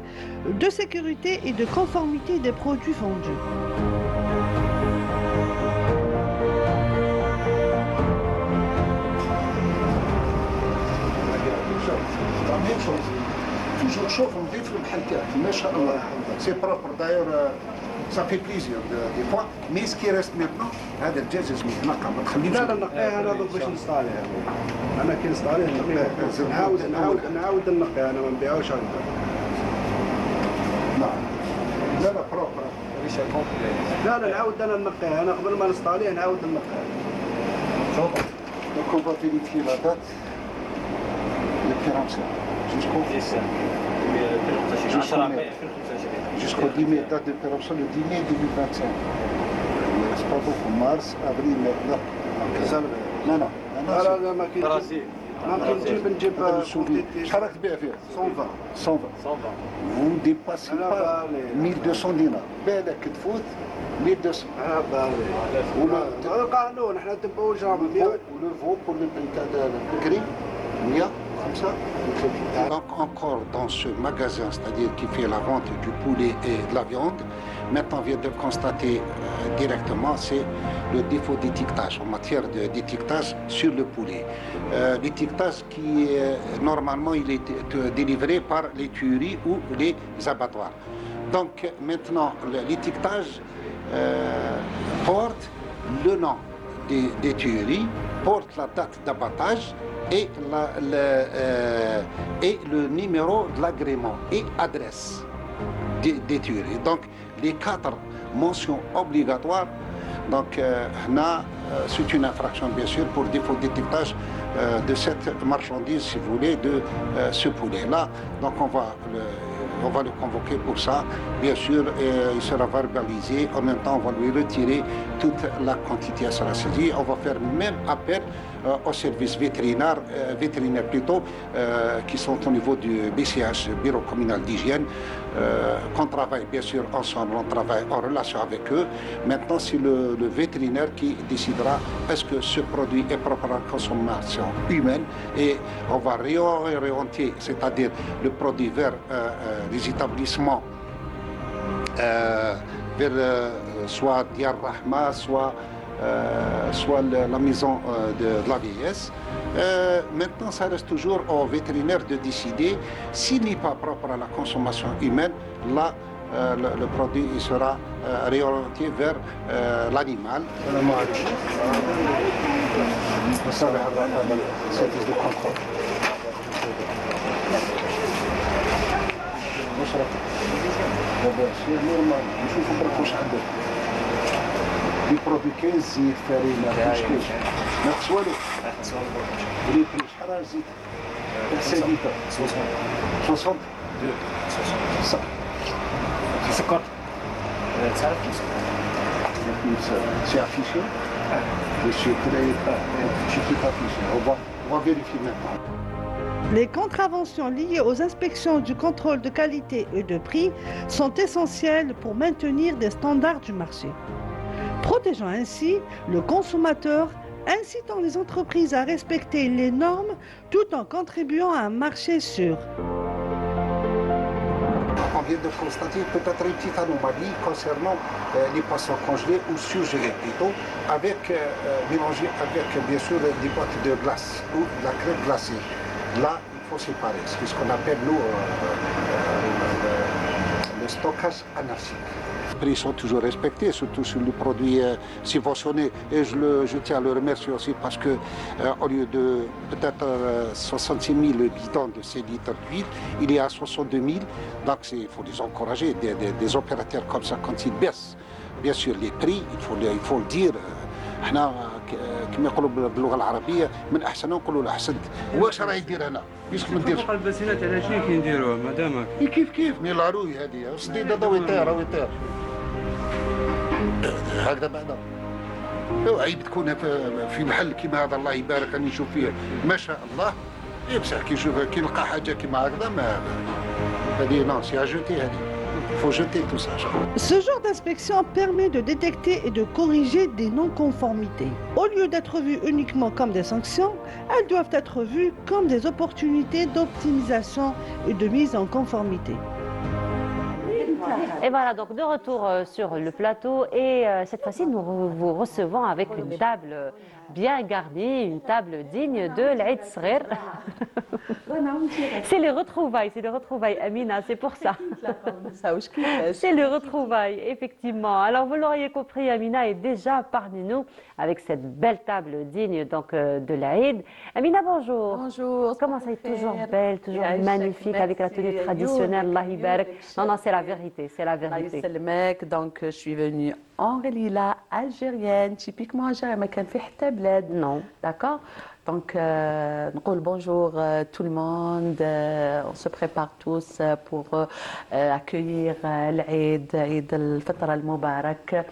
de sécurité et de conformité des produits vendus. Toujours chauffe, on défle le halka, Masha'Allah. C'est propre d'ailleurs, ça fait plaisir des fois. Mais ce qui reste maintenant, هذا الدجاج لازم يتنقى ما تخليش. لا نقيه انا باش نصطالح انا كي نصطالح نعاود نقيه انا ما نبيعوش هكذا. لا بروبر. لا نعاود انا نقيه انا قبل ما نصطالح نعاود نقيه. Donc on va vérifier la date de péremption. Jusqu'au 10 mai, date de péremption le 10 mai 2025. Il ne reste pas beaucoup. Mars, avril, mai. Non. لا لا ما كاين نجيب شحال راك تبيع فيه؟ 120 120. Vous ne dépassez pas 1200 dinars. بالك تفوت 1200. قانون احنا نتبعوا جامع Le veau pour le prix de gris, 100, comme ça. Donc encore dans ce magasin, c'est-à-dire qui fait la vente du poulet et de la viande, maintenant on vient de constater directement, c'est le défaut d'étiquetage en matière d'étiquetage sur le poulet. L'étiquetage qui normalement il est délivré par les tueries ou les abattoirs. Donc maintenant l'étiquetage porte le nom des tueries, porte la date d'abattage et le numéro de l'agrément et adresse des tueries. Donc les 4 mentions obligatoires. Donc c'est une infraction bien sûr pour défaut d'étiquetage de cette marchandise, si vous voulez, de ce poulet-là. Donc on va le convoquer pour ça. Bien sûr, il sera verbalisé. En même temps, on va lui retirer toute la quantité à sera saisie. On va faire même appel aux services vétérinaires plutôt, qui sont au niveau du BCH, Bureau communal d'hygiène, qu'on travaille bien sûr ensemble, on travaille en relation avec eux. Maintenant, c'est le vétérinaire qui décidera est-ce que ce produit est propre à la consommation humaine et on va réorienter, c'est-à-dire le produit vers les établissements, vers soit Diyar Rahma, soit la maison de la vieillesse. Maintenant, ça reste toujours au vétérinaire de décider s'il n'est pas propre à la consommation humaine. Là, le produit il sera réorienté vers l'animal. Service de contrôle. C'est normal, نشوفوا برك واش عندك. دي برودوي كاين زيت فرينه مشكل ناقص والو ريتري شحال راه الزيت؟ 60 لتر 60 صح سكر تعرف سي افيشي le sucre est affiché. On va vérifier maintenant. Les contraventions liées aux inspections du contrôle de qualité et de prix sont essentielles pour maintenir des standards du marché, protégeant ainsi le consommateur, incitant les entreprises à respecter les normes tout en contribuant à un marché sûr. On vient de constater peut-être une petite anomalie concernant les poissons congelés ou surgelés plutôt, mélangés avec bien sûr des boîtes de glace ou de la crème glacée. Là, il faut séparer, c'est ce qu'on appelle nous le stockage anarchique. Les prix sont toujours respectés, surtout sur les produits subventionnés. Et je tiens à le remercier aussi parce que au lieu de peut-être 66 000 bidons de 6 litres d'huile, il est à 62 000. Donc il faut les encourager, des opérateurs comme ça, quand ils baissent bien sûr les prix, il faut le dire. احنا كما يقولوا باللغه العربيه من احسن نقولوا له احسنت. واش راه يدير هنا؟ باش ما نديرش. فوق البسيلات على شنو كينديروه مادام كيف مي العروي هذه سديده ضوي يطير هكذا بعدا. عيب تكون في محل كيما هذا الله يبارك راني نشوف فيه ما شاء الله. بصح كي يشوف كي يلقى حاجه كيما هكذا ما هذه نون سي اجوتي هذه. Il faut jeter tout ça. Ce genre d'inspection permet de détecter et de corriger des non-conformités. Au lieu d'être vues uniquement comme des sanctions, elles doivent être vues comme des opportunités d'optimisation et de mise en conformité. Et voilà, donc de retour sur le plateau et cette fois-ci nous vous recevons avec une table bien garnie, une table digne de l'Aïd Sghir. C'est les retrouvailles, Amina, c'est pour ça. C'est les retrouvailles, effectivement. Alors vous l'auriez compris, Amina est déjà parmi nous avec cette belle table digne donc de l'Aïd. Amina, bonjour. Bonjour. Comment ça est toujours belle, toujours magnifique avec la tenue traditionnelle, Allah Ibarak. Non, c'est la vérité, c'est la الله vérité. يسلمك. دونك je suis venue en Lila algérienne, typiquement algérienne, ما كان في حتى بلاد. Non. D'accord. Donc, نقول bonjour tout le monde. On se prépare tous pour accueillir العيد، عيد الفطر المبارك.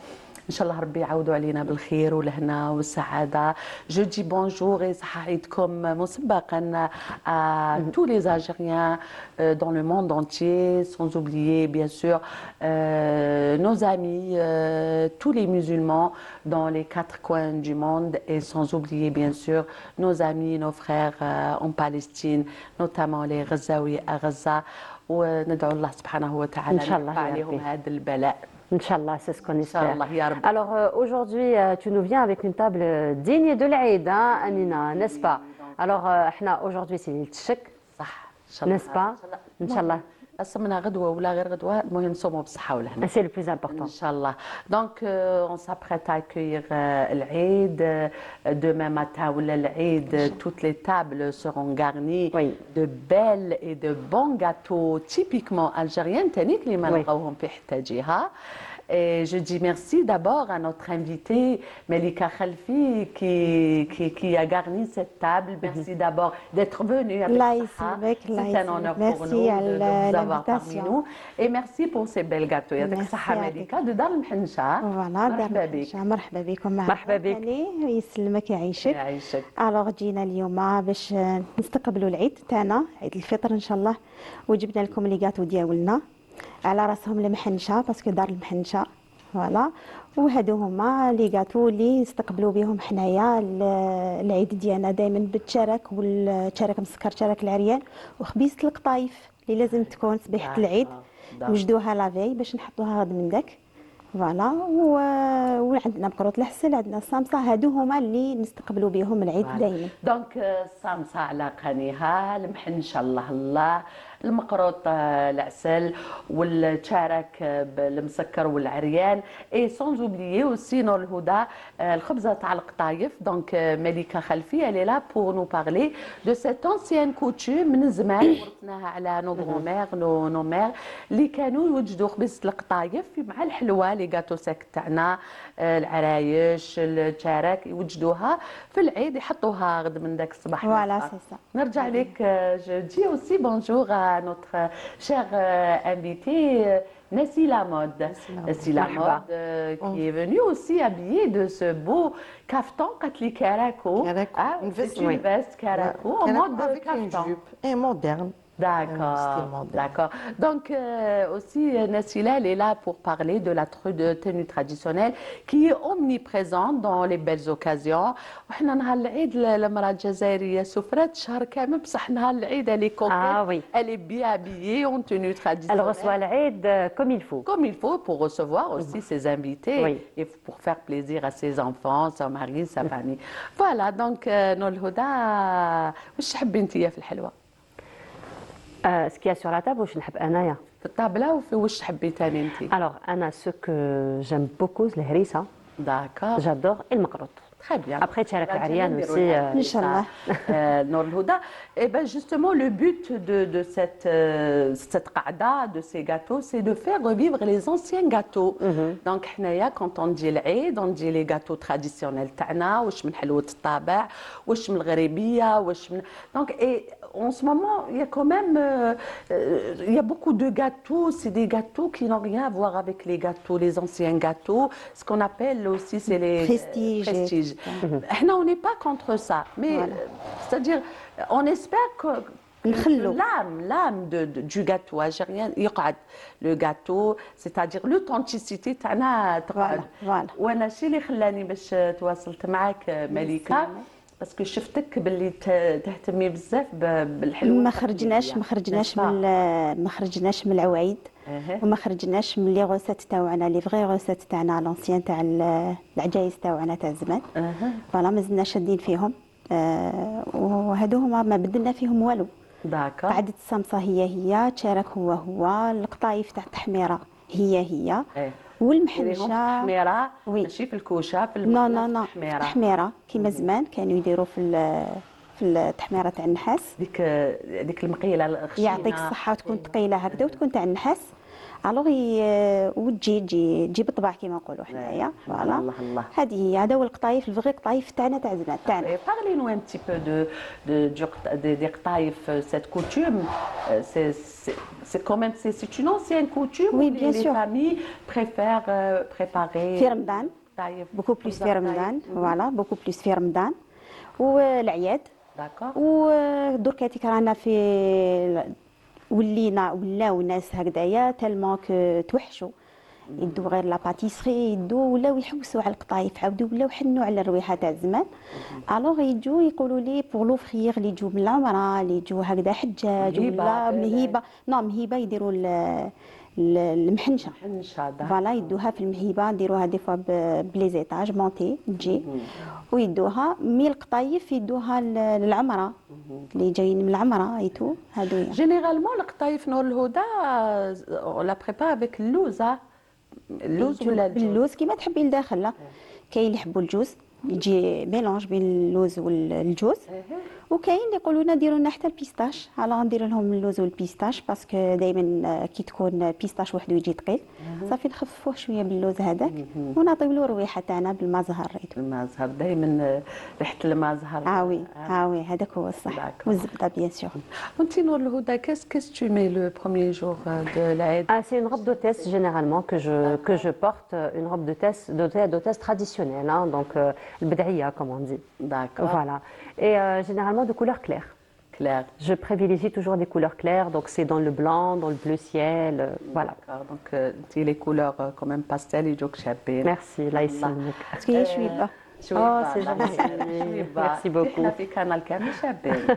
إن شاء الله ربي يعودوا علينا بالخير والهنا والسعادة. Je dis bonjour et صحة عيدكم مسبقا à tous les Algériens dans le monde entier, sans oublier bien sûr nos amis, tous les musulmans dans les 4 coins du monde et sans oublier bien sûr nos amis, nos frères en Palestine, notamment les Ghazaouis à Gaza. وندعو الله سبحانه وتعالى إن شاء الله يرفع يا عليهم ربي. هذا البلاء. Inch'Allah, c'est ce qu'on espère. Inch'Allah, ya Rabbi. Alors aujourd'hui, tu nous viens avec une table digne de l'Aïd, hein, Amina, n'est-ce pas? Alors, aujourd'hui, c'est l'Tchèque, n'est-ce pas? Inch'Allah. قسمنا غدوة ولا غير غدوة، المهم نصوموا بالصحة والهنا. C'est le plus important. Inch'Allah. Donc, on s'apprête à accueillir l'Aïd. Demain matin, ou l'Aïd, toutes les tables seront garnies de belles et de bons gâteaux typiquement algériens. تانيك اللي ما نلقاوهم في حتى جهة. Et je dis merci d'abord à notre invitée Melika Khalfi qui a garni cette table. Merci d'abord d'être venue avec Saha. C'est un honneur pour nous de vous avoir parmi nous. Et merci pour ces belles gâteaux. يعطيك الصحة مليكة de دار المحنشة. فوالا دار المحنشة. مرحبا بكم معنا. مرحبا بك. يسلمك يعيشك. يعيشك. الوغ جينا اليوم باش نستقبلوا العيد تاعنا، عيد الفطر ان شاء الله، وجبنا لكم لي غاتو ديالنا على راسهم المحنشه باسكو دار المحنشه. فوالا وهادو هما لي غاتو اللي نستقبلوا بهم حنايا العيد ديالنا دائما بالتشارك، والتشارك مسكر، تشارك العريان، وخبيزه القطايف اللي لازم تكون صبيحه العيد نوجدوها لافي باش نحطوها غد من داك. فوالا وعندنا بقروط الحسل، عندنا الصامصه، هادو هما اللي نستقبلوا بهم العيد دائما. دونك الصامصه على قنيها، المحنشه الله الله، المقروط العسل، والشارك بالمسكر والعريان، et sans oublier aussi نور الهدى الخبزه تاع القطايف. دونك مليكه خلفي elle est là pour nous parler de cette ancienne coutume من زمان ورثناها على نو غرومير نو مير اللي كانوا يوجدوا خبزه القطايف مع الحلوى لي غاتو ساك تاعنا، العرايش، الشارك يوجدوها في العيد يحطوها غد من داك الصباح. فوالا سي سا. نرجع لك. je dis aussi bonjour à notre chère invitée Nessie Lamode. Nessie Lamode qui est venue aussi habillée de ce beau caftan Katli Karako. C'est une veste Karako en mode caftan. Et moderne. D'accord, d'accord. Donc aussi Nassila, elle est là pour parler de la tenue traditionnelle qui est omniprésente dans les belles occasions. وحنا نهار العيد المرأة الجزائرية سفرات شهر كامل، بصح نهار العيد elle est coquette, elle est bien habillée en tenue traditionnelle. Elle reçoit l'Aïd comme il faut. Comme il faut pour recevoir aussi ses invités et pour faire plaisir à ses enfants, son mari, sa famille. Voilà, donc نور الهدى واش تحبي انتيا في الحلوى؟ Ce qu'il y a sur la table, واش نحب انايا في الطابله وفي واش تحبي ثاني انت؟ Alors, انا ce que j'aime beaucoup c'est الهريسه. D'accord. J'adore المقروط. Très bien. Après تشارك العريان aussi. Inch'Allah. Nour الهدى. Et ben justement le but de cette qa'da, de ces gâteaux, c'est de faire revivre les anciens gâteaux. Donc حنايا quand on dit العيد on dit les gâteaux traditionnels تاعنا، واش من حلوة الطابع، واش من الغريبية، واش من donc et en ce moment, il y a quand même il y a beaucoup de gâteaux. C'est des gâteaux qui n'ont rien à voir avec les gâteaux, les anciens gâteaux. Ce qu'on appelle aussi, c'est les prestiges. Nous, on n'est pas contre ça, mais c'est-à-dire, on espère que l'âme du gâteau algérien يقعد le gâteau, c'est-à-dire l'authenticité تاعنا تقعد. وانا الشيء اللي خلاني باش تواصلت معك مليكة باسكو شفتك باللي تهتمي بزاف بالحلوى. ما خرجناش من العوايد وما خرجناش من لي غوسات تاعنا، لي فغي غوسات تاعنا لونسيان تاع العجايز تاعنا تاع زمان. فوالا مازلنا شادين فيهم، وهادو هما ما بدلنا فيهم والو. داكور. قاعدة الصمصة هي تشارك هو القطايف تاع التحميرة هي والمحنشه التحميره ماشي في الكوشه، في لا التحميره كيما زمان كانوا يديروا في التحميره تاع النحاس، ديك المقيله الخشينه. يعطيك الصحه، تكون ثقيله هكذا وتكون تاع النحاس. الوغ تجي بالطبع كما نقولوا حنايا فوالا. الله الله. هذه هي، هذا هو القطايف الفغي قطايف تاعنا تاع زمان تاعنا. Parlez-nous un petit peu des qtaïf, cette coutume. C'est quand même c'est une ancienne coutume. Oui, où bien les sûr. familles préfèrent préparer. في رمضان beaucoup plus في رمضان فوالا beaucoup plus في رمضان والعياد. D'accord. ودركاتيك رانا في ولاو ناس هكذايا تالمون توحشوا يدو غير لا باتيسري يدو ولاو يحوسوا على القطايف عاودوا ولاو حنوا على الرويحه تاع الزمان. الوغ يجوا يقولوا لي بور لوفريغ اللي يجوا من العمره اللي يجوا هكذا حجاج ولا مهيبه مهيبه يديروا المحنشه فوالا يدوها في المهيبه نديروها دي فوا بليزيتاج مونتي تجي ويدوها مي القطايف يدوها للعمره اللي جايين من العمره ايتو هادو. جينيرالمون القطايف نور الهدى لا بريبار افيك اللوز. اللوز ولا اللوز كيما تحبي لداخل. لا كاين اللي يحبوا الجوز يجي ميلونج بين اللوز والجوز وكاين اللي يقولوا لنا ديروا لنا حتى البيستاش. على ندير لهم اللوز والبيستاش باسكو دائما كي تكون بيستاش وحده يجي ثقيل صافي نخففوه شويه باللوز هذاك ونعطيو له الرويحه تاعنا بالمازهر. المازهر دائما ريحه المازهر. هاوي هذاك هو الصح والزبده بيان سور. وانت نور الهدى qu'est-ce que tu mets le premier jour de l'Aïd? C'est une robe d'hôtesse généralement que je porte, une robe d'hôtesse traditionnelle, hein, donc le bed'ia comme on dit. D'accord. Voilà. Et généralement de couleur claire. Claire. Je privilégie toujours des couleurs claires, donc c'est dans le blanc, dans le bleu ciel, voilà. D'accord. Donc les couleurs quand même pastel et donc chabé. Merci, là ici. Parce qu'il y a chouiba. Oh, c'est gentil. Merci beaucoup. احنا في canal كامل شابين.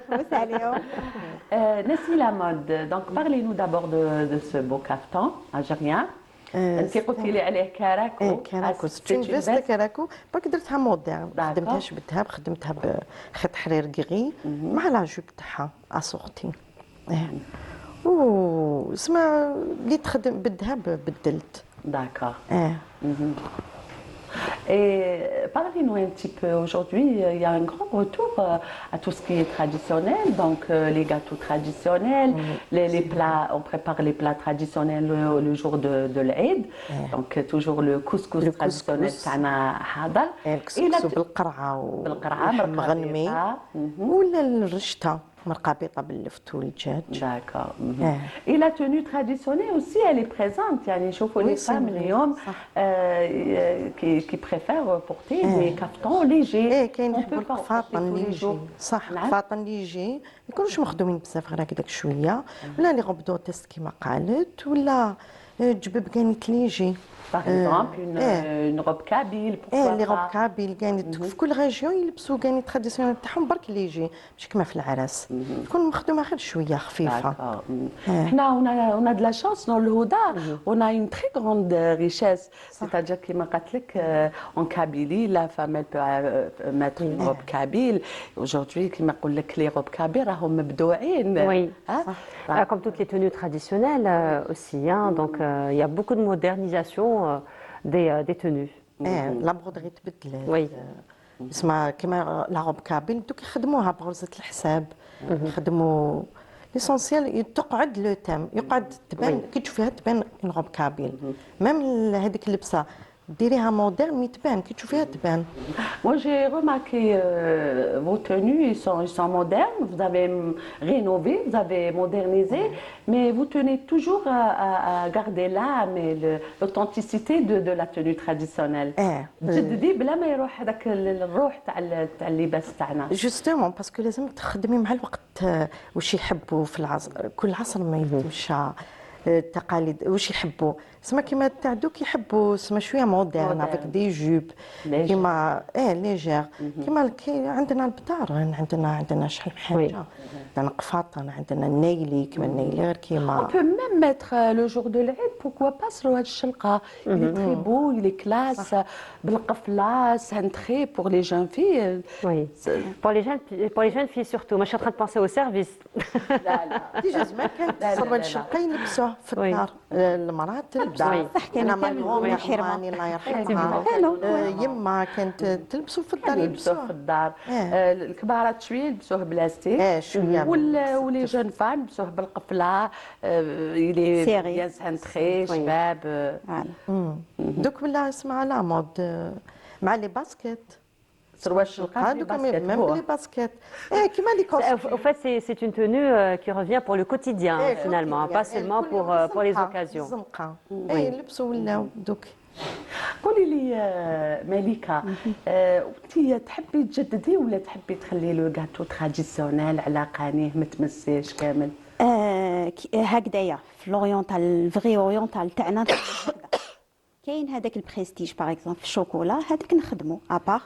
Nessie la mode. Donc parlez-nous d'abord de ce beau caftan algérien. انت قلتي لي عليه كراكو. كراكو ستين فيست كراكو برك درتها موديرن ما خدمتهاش بالذهب خدمتها بخيط حرير كيغي مع لا جوب تاعها اسورتي. اسمع اللي تخدم بالذهب بدلت. D'accord. Et parlez-nous un petit peu, aujourd'hui il y a un grand retour à tout ce qui est traditionnel, donc les gâteaux traditionnels, les plats, on prépare les plats traditionnels le jour de l'Aïd, donc toujours le couscous traditionnel تاعنا حاضر. الكسكس بالقرعه والمغنمي ولا الرشته مرقابطه باللفت والدجاج. D'accord. Et la tenue traditionnelle aussi elle est présente. يعني نشوفوا les femmes اليوم qui préfèrent porter des caftans légers. كاين يحبوا القفاطن اللي يجي صح القفاطن اللي يجي ما يكونوش مخدومين بزاف غير هكذاك شويه ولا لي غوب دوتيست كيما قالت ولا جبب كانت اللي يجي. Par exemple, une robe kabyle, pourquoi pas. لي روب كابيل كانت في كل ريجيون يلبسوا كانت تراديسيونيل تاعهم برك اللي يجي مش كما في العرس تكون مخدومه غير شويه خفيفه. احنا on a de la chance dans le Houda, on a une très grande richesse, c'est-à-dire كما قالت لك en Kabylie la femme elle peut mettre une robe kabyle. Aujourd'hui كما نقول لك les robes kabyle راهم مبدوعين. Oui. Comme toutes les tenues traditionnelles aussi, hein, donc il y a beaucoup de modernisation des tenues. لا برودري تبدلت. Oui. اسمع كما لا روب كابيل دوك يخدموها بغرزه الحساب يخدموا ليسونسيال تقعد لو تام يقعد تبان كي تشوفيها تبان روب كابيل ميم هذيك اللبسه ديريها موديرن مي تبان كي تشوفيها تبان. Moi j'ai remarqué vos tenues ils sont modernes, vous avez rénové, vous avez modernisé, mais vous tenez toujours à garder l'âme et l'authenticité de la tenue traditionnelle. تجددي بلا ما يروح هذاك الروح تاع اللباس تاعنا. جوستومون باسكو لازم تخدمي مع الوقت واش يحبوا في العصر كل عصر ما يمشى التقاليد واش يحبوا سما كيما تاع دوك يحبوا سما شويه مودرن افيك دي جوب كيما ليجير كيما عندنا البدار عندنا شحال حاجه عندنا قفاطن عندنا النايلي كيما النايلي غير كيما on peut même mettre le jour de l'Aïd pourquoi pas سروال الشلقه il est très beau il est classe بالقفله سانتري pour les jeunes filles. Oui. Pour les jeunes filles surtout. Moi je suis en train de penser au service. لا ديجا زمان كانت سروال الشلقه يلبسوه في الدار المراه تلبسه انا مريم يرحمني الله يرحمها يما كانت تلبسوا في الدار يلبسوه في الدار. الكبارات شويه يلبسوه بلاستيك شويه ولي جون فام يلبسوه بالقفله il est bien centré بنات شباب. دوك ولا اسمع على مود مع لي باسكيت سروال الشلقات دوك ميم لي باسكيت كيما لي كوستيم. Au fait, c'est une tenue qui revient pour le quotidien finalement, pas seulement pour les occasions. الزنقه لبسوا ولاو دوك. قولي لي مليكة، انت تحبي تجددي ولا تحبي تخلي لو غاتو تراديسيونيل على قانيه ما تمسيش كامل؟ هكذايا في لوريونتال الفغي اوريونتال تاعنا كاين هذاك البريستيج باغ اكزومبل في الشوكولا هذاك نخدمو ابار.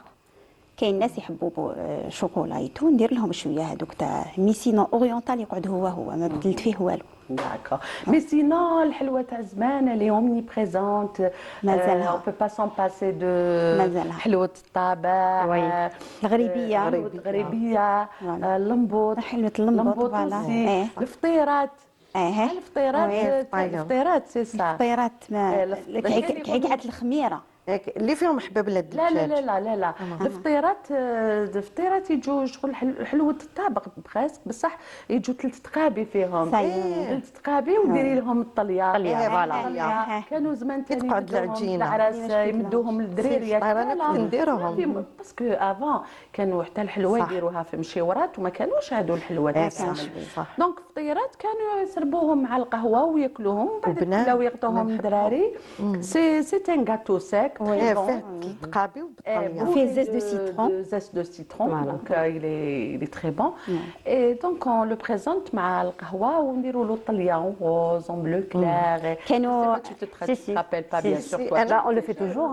كاين ناس يحبوا شوكولايتو ندير لهم شويه هذوك تاع ميسينو اوريونتال يقعد هو ما بدلت فيه والو. D'accord. Mais sinon, الحلوة تاع زمان اللي omniprésente. مازالها. On peut pas s'en passer de مازالها. حلوة الطابع. الغريبية. الغريبية. اللمبوط. حلوة اللمبوط فوالا. الفطيرات. الفطيرات سي سا. الفطيرات كعكعة الخميرة. اللي فيهم حباب لا لا لا لا لا لا الفطيرات يجوا شغل حلوة الطابق بخاسك بصح يجوا 3 تقابي فيهم. 3 تقابي وديري لهم الطلية. فوالا. كانوا زمان ثاني تقعد العجينة العراس يمدوهم للدراريات. انا كنت نديرهم باسكو افون كانوا حتى الحلوى يديروها في مشيورات وما كانوش هادو الحلوى تاعهم. دونك فطيرات كانوا يسربوهم مع القهوة وياكلوهم بعد ولاو يعطوهم الدراري. سي ان غاتو سيك. فيه تقابي وفيه زيت دو سيترون. زيت دو سيترون دونك il est très bon. Et donc on le présente مع القهوة ونديروا له طلية روز en bleu clair. كانوا tu te rappelles pas bien sûr toi. Là, on le fait toujours.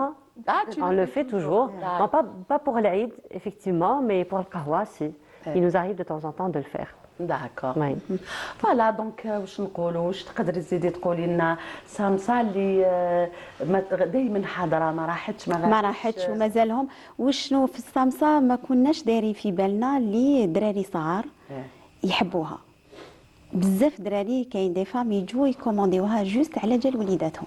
On le fait toujours. Non, pas pour l'Aïd effectivement, mais pour le qahwa si. Il nous arrive de temps en temps de le faire. داكور. فوالا دونك واش نقولوا واش تقدري تزيدي تقولي لنا سامسا اللي دائما حاضره ما راحتش ومازالهم. وشنو في السامسا ما كناش دايرين في بالنا اللي دراري صغار يحبوها بزاف. دراري كاين دي فام يجوا يكومونديوها جوست على جال وليداتهم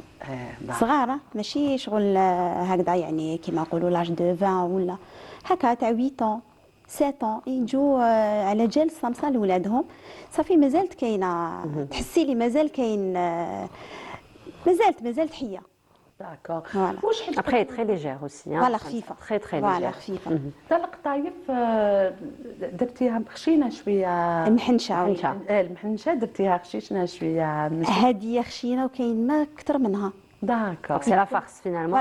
صغاره ماشي شغل هكذا يعني كيما نقولوا لاج دو 20 ولا هكا تاع 8 ans 7 ans يجوا على جال السامسا لولادهم. صافي مازالت كاينه تحسي لي مازال كاين مازالت حيه. داكور. واش حيت ابخي تري ليجير اوسي فوالا خفيفه. تري ليجير. خفيفه. تاع القطايف درتيها مخشينه شويه. المحنشه درتيها خشيشنا شويه. هذه خشينه وكاين ما اكثر منها. D'accord. C'est la farce finalement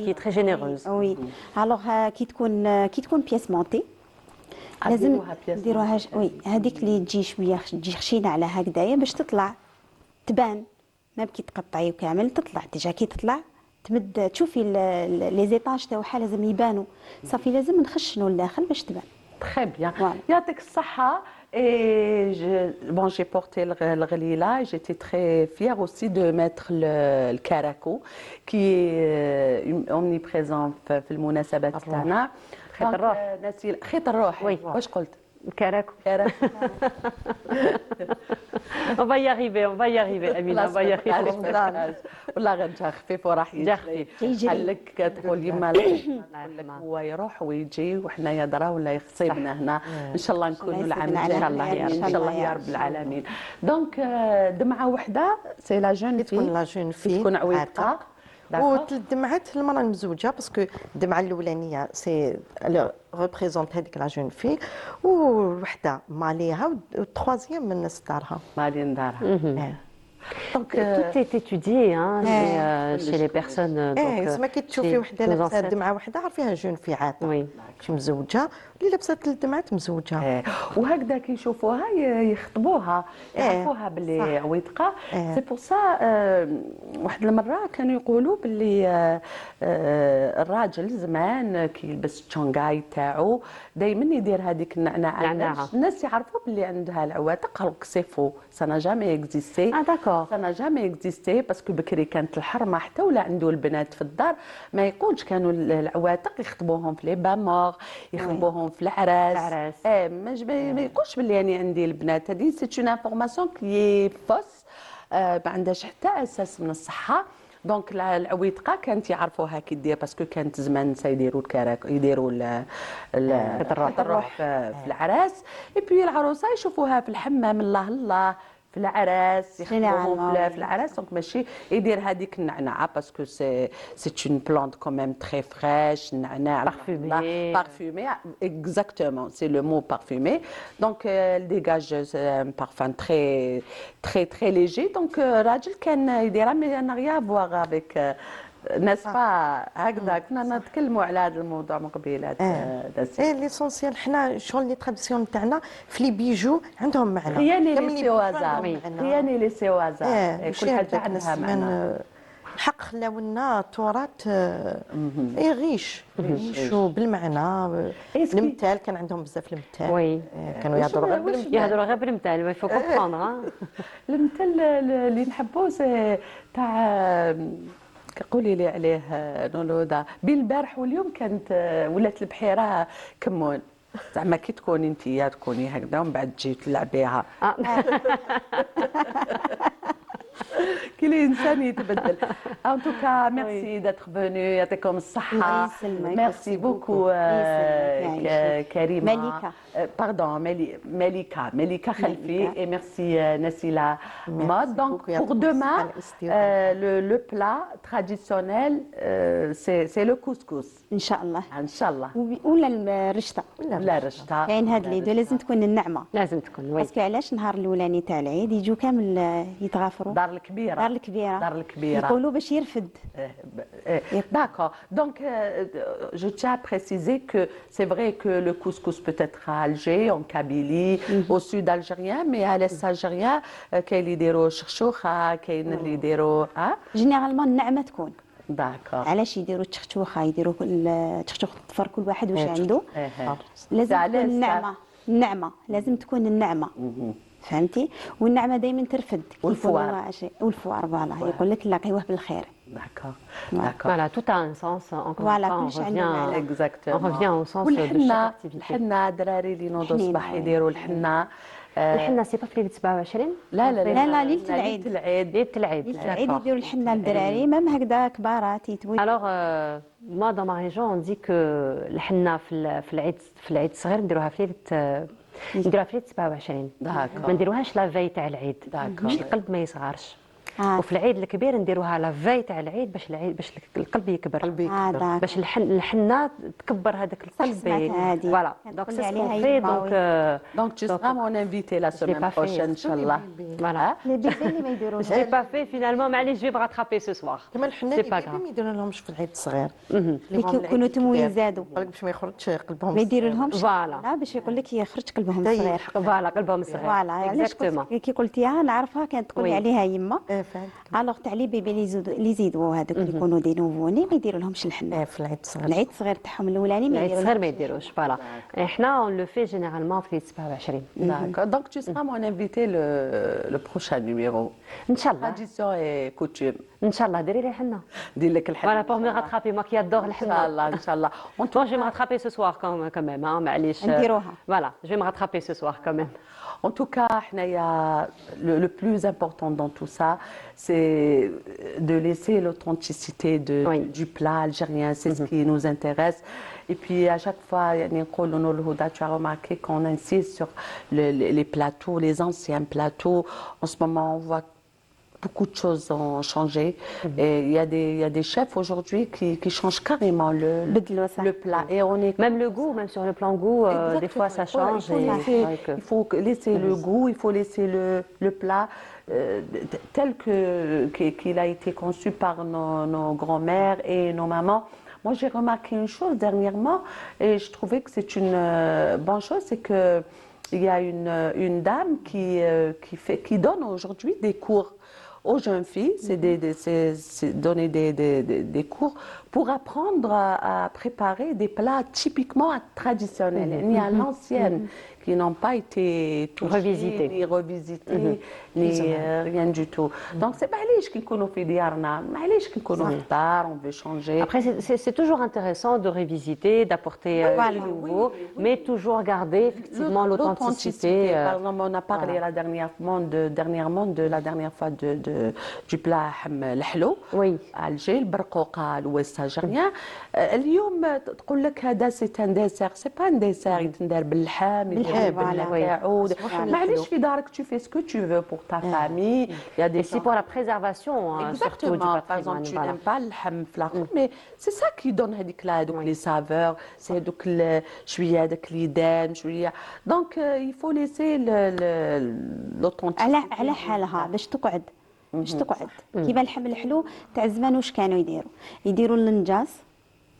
qui est très généreuse. Oui. Alors كي تكون بياس مونتي لازم نديروها وي هذيك اللي تجي شويه تجي خشينه على هكذايا باش تطلع تبان ما بكي تقطعي كامل تطلع ديجا كي تطلع تمد تشوفي لي زيطاج تاعها لازم يبانوا. صافي لازم نخشنوا لداخل باش تبان. Très bien. يعطيك الصحة. Et j'ai porté le ghalila et j'étais très fière aussi de mettre le caraco qui est omniprésent في المناسبات تاعنا. خيط الروح. خيط الروح. واش قلت؟ الكراكو. On va y arriver, Amina, on va y arriver. والله غير جا خفيف وراح يجي. خليك تقول يما هو يروح ويجي وحنايا درا ولا يصيبنا هنا ان شاء الله نكونوا العام ان شاء الله ان شاء الله يا رب العالمين. دونك دمعه وحده سي لا جون في لا جون في تكون عويطه وثلاث دمعات المراه المزوجه باسكو الدمعه الاولانيه سي ريبريزونت هذيك لا جون في ووحده ماليها والثروازيام من دارها مالين دارها. Donc tout est étudié chez les personnes. زعما كي تشوفي وحده لابسه دمعه وحده عارفيها جون في عاده شي مزوجه اللي لابسه 3 دمعات مزوجه. وهكذا كي يشوفوها يخطبوها يعرفوها باللي عويطقه. سي بور سا واحد المره كانوا يقولوا باللي الراجل زمان كي يلبس الشونغاي تاعو دائما يدير هذيك النعناعه. الناس يعرفوا باللي عندها العواتق الوغ سي فو سا نا جامي اكزيستي. داكور. سا نا جامي اكزيستي باسكو بكري كانت الحرمه حتى ولا عنده البنات في الدار ما يقولش كانوا العواتق يخطبوهم في لي بامور يخطبوهم في العراس. ما يقولش باللي يعني عندي البنات. هذه سي اون انفورماسيون كلي فوس ما عندهاش حتى اساس من الصحه. دونك العويطقه كانت يعرفوها كي دير باسكو كانت زمان يديروا الكراك يديروا الروح في العراس. اي بي العروسه يشوفوها في الحمام الله الله في العراس يخدموهم Généralement, في العراس دونك ماشي يدير هذيك النعناع باسكو سي اون بلانت كوميم تري فريش النعناع Parfumé. parfumé exactement c'est le mot parfumé donc elle dégage un parfum très léger donc راجل كان يديرها mais n'a rien à voir avec n'est-ce pas هكذا كنا نتكلموا على هذا الموضوع من قبيل ايه ليسونسيال حنا شغل لي تراديسيون تاعنا في لي بيجو عندهم معنى rien n'est كامل laissé au hasard rien n'est laissé au hasard كل حاجه عندها معنى الحق خلاو لنا تراث غيش بالمعنى المثال كان عندهم بزاف المثال وي كانوا يهضروا غير بالمثال يهضروا غير بالمثال ما فوق كومبروندر المثل اللي نحبوه تاع قولي لي عليه نولودا بين البارح واليوم كانت ولات البحيره كمون زعما كي تكوني انت تكوني هكذا ومن بعد تجي تلعبيها كل انسان يتبدل ان توكا ميرسي داتر فونو يعطيكم الصحه ميرسي بوكو كريمه مليكه باردون مليكه خلفي et merci Nassila Mode donc pour demain le plat traditionnel c'est le couscous ان شاء الله ان شاء الله ولا الرشطه لا الرشطه كاين هاد لي دو لازم تكون النعمه لازم تكون وي باسكو علاش النهار الاولاني تاع العيد يجوا كامل يتغافروا دار الكبيره دار الكبيره يقولوا باش يرفد D'accord. Donc, je tiens à préciser que c'est vrai que le couscous peut être à Alger, en Kabylie, au sud algérien, mais à l'est algérien, كاين اللي يديروا شخشوخه كاين اللي يديروا جينيرالمون النعمه تكون داكور علاش يديروا التشخشوخه يديروا التشخشوخ الطفر كل واحد واش عنده لازم تكون النعمه لازم تكون النعمه فهمتي والنعمه دائما ترفد والفوار فوالا يقول لك لاقيوه بالخير D'accord. Voilà, tout a un sens. Encore voilà, une fois, exactement. On revient au sens de chaque activité. الحنة دراري اللي نوضوا الصباح يديروا الحنة الحنة سي با في ليلة 27 لا ليلة العيد ليلة العيد يديروا الحنة للدراري ميم هكذا كبارات يتوي Alors moi dans ma région on dit que الحنة في العيد الصغير نديروها في ليلة 27 ما نديروهاش لا في تاع العيد باش القلب ما يصغرش وفي العيد الكبير نديروها لا في تاع العيد باش القلب يكبر باش الحنه تكبر هذاك القلب فوالا دونك سي سكون في دونك tu seras mon invité la semaine prochaine inchallah voilà لي بيبي اللي ما يديروش j'ai pas fait finalement معليش je vais me rattraper ce soir كما الحنه اللي ما يديروا لهمش في العيد الصغير يكونوا تموين زادوا باش ما يخرجش قلبهم ما يديروا لهمش فوالا باش يقول لك يخرج قلبهم الصغير فوالا قلبهم الصغير فوالا علاش كي قلتيها نعرفها كانت تقولي عليها يما الوغ تاع لي بيبي اللي يزيدوا هذوك اللي يكونوا دي نوفوني ما يديروا لهمش الحنه في العيد الصغير العيد الصغير تاعهم الاولاني ما يديروش الصغير ما يديروش فوالا احنا اون لو في جينيرالمون في 27 D'accord. Donc tu seras mon invité le prochain numéro. ان شاء الله Tradition et coutume. ان شاء الله ديري لي حنه ندير لك الحنه فوالا بور مي راترابي ما كي ادور الحنه ان شاء الله ان شاء الله Moi, je vais me rattraper ce soir quand même, معليش. Voilà, je vais me rattraper ce soir quand même. En tout cas, le plus important dans tout ça, c'est de laisser l'authenticité du plat algérien, c'est ce qui nous intéresse. Et puis à chaque fois, tu as remarqué qu'on insiste sur les plateaux, les anciens plateaux. En ce moment, on voit beaucoup de choses ont changé. Et il y a des chefs aujourd'hui qui changent carrément le plat. Et on est... Même le goût, même sur le plan goût, des fois ça change. Il faut laisser le goût, il faut laisser le plat tel qu'il a été conçu par nos grands-mères et nos mamans. Moi, j'ai remarqué une chose dernièrement et je trouvais que c'est une bonne chose, c'est que il y a une dame qui donne aujourd'hui des cours aux jeunes filles, c'est donner des cours pour apprendre à préparer des plats typiquement traditionnels, ni à l'ancienne, qui n'ont pas été touchés, ni revisités, ni rien du tout. Donc c'est معليش كي نكونوا في ديارنا، معليش كي نكونوا في الدار, on veut changer. Après c'est toujours intéressant de revisiter, d'apporter du nouveau, mais toujours garder effectivement l'authenticité. Par exemple, on a parlé dernièrement de la dernière fois du plat الحلو. Oui. Alger, البرقوقة الويست الجزائريين. اليوم تقول لك هذا سي ان ديسير، سي با ان ديسير يتندار باللحم بالتعود معليش في دارك tu fais ce que tu veux pour ta famille il y a des Et c'est pour la préservation surtout du par exemple patrimoine. tu Voilà. n'aimes pas اللحم في الاخر mais c'est ça qui donne هذيك هذوك les saveurs c'est هذوك شويه هذاك اليدان شويه donc il faut laisser l'authenticité على حالها باش تقعد كيما اللحم الحلو تاع زمان واش كانوا يديروا النجاس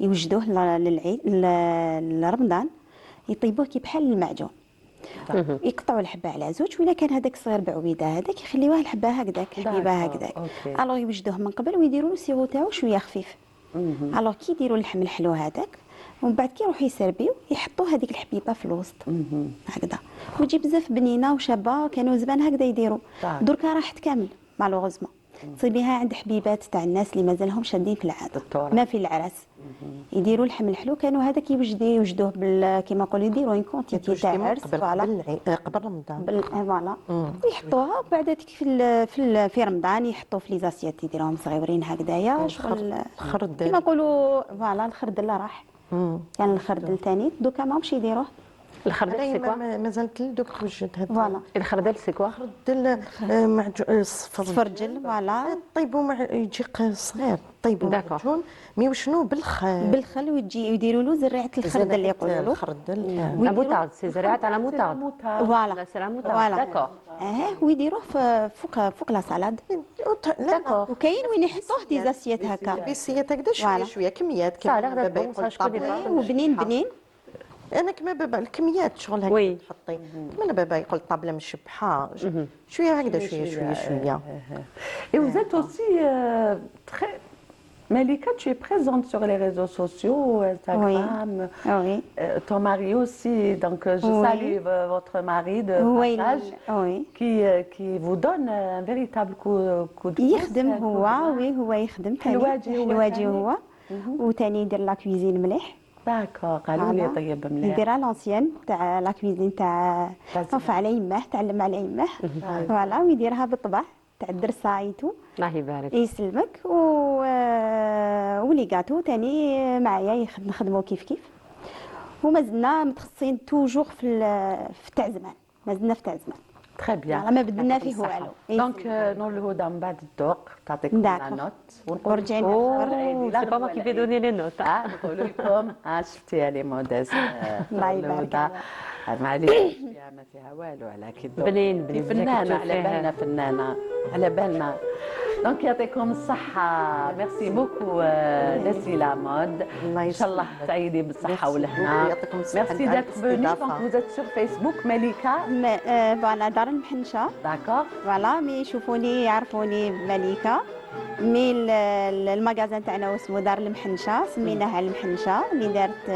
يوجدوه للعيد لرمضان يطيبوه كي بحال المعجون يقطعوا الحبه على زوج ولا كان هذاك صغير بعويده هذاك يخليوه الحبه هكذاك حبيبه هكذاك الوغ يوجدوه من قبل ويديروا له السيرو تاعو شويه خفيف الوغ كي يديروا اللحم الحلو هذاك ومن بعد كي يروحوا يسربيو يحطوا هذيك الحبيبه في الوسط هكذا وتجي بزاف بنينه وشابه كانوا زمان هكذا يديروا دركا راحت كامل مالوغوزمون تصيبيها عند حبيبات تاع الناس اللي مازالهم شادين في العاده ما في العرس يديروا اللحم الحلو كانوا هذاك يوجدوه كيما نقولوا يديروا اون كونتيتي تاع عرس قبل رمضان فوالا يحطوها وبعد هذيك في رمضان يحطوا في لي زاسيات يديروهم صغيورين هكذايا شغل الخردل كيما نقولوا فوالا الخردل راح كان الخردل ثاني دوكا ماهمش يديروه الخردل سي كوا مازالت دوك توجد هذا فوالا الخردل سي كوا خردل معجون صفرجل فوالا طيبوا يجي صغير طيبوا معجون مي وشنو بالخل ويجي يديروا له زريعه الخردل اللي يقولوا له الخردل لا موتارد سي زريعه على موتارد فوالا سي لا موتارد داكور ويديروه فوق لا سالاد لا وكاين وين يحطوه دي زاسيات هكا بيسيات هكذا شويه كميات كيما بابا يقول وبنين انا كما بابا الكميات شغل هكا تحطي كما انا بابا يقول طابله مشبحه شويه هكذا شويه Et vous êtes aussi très Malika, tu es présente sur les réseaux sociaux, Instagram. Oui. Ton mari aussi, donc je salue votre mari de passage qui vous donne un véritable coup de pouce. يخدم هو يخدم حلواجي هو وثاني يدير لا كويزين مليح. داكور قالوا لي طيب مليح يديرها لونسيان تاع لا كويزين تاع طوف على يماه تعلم على يماه فوالا ويديرها بالطبع تاع الدرسايتو الله يبارك يسلمك ولي غاتو ثاني معايا نخدمو كيف ومازلنا متخصصين توجور في تاع زمان مازلنا في تاع زمان تري بيان ما بدلنا فيه والو دونك نور الهدى من بعد الذوق تعطيكم لا نوت ونرجعين سي با ما كي في دوني لي نوت نقول لكم شفتي لي موديز الله يبارك معليش ما فيها والو على كي بنين فنانه على بالنا فنانه على بالنا دونك يعطيكم الصحة ميرسي بوكو نسي لا مود ان شاء الله تعيدي بالصحة والهنا يعطيكم الصحة ميرسي دات فوني دونك vous êtes sur Facebook مليكة فوالا دار المحنشة داكور فوالا مي يشوفوني يعرفوني مليكة مي المغازان تاعنا اسمه دار المحنشة سميناها المحنشة اللي دارت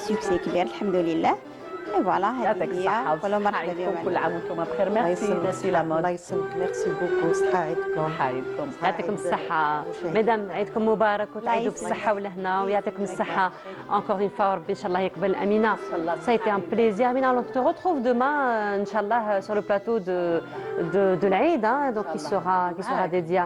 سوكسي كبير الحمد لله فوالا يعطيك الصحة كل مرحبا بكم كل عام وانتم بخير ميرسي نسي لا مود الله يسلمك ميرسي بوكو صحة عيدكم يعطيكم الصحة مدام عيدكم مبارك وتعيدوا بالصحة والهنا ويعطيكم الصحة encore une fois ربي ان شاء الله يقبل أمينة ça a été un plaisir Amina on te retrouve demain Inch'Allah sur le plateau de l'Aïd donc qui sera dédié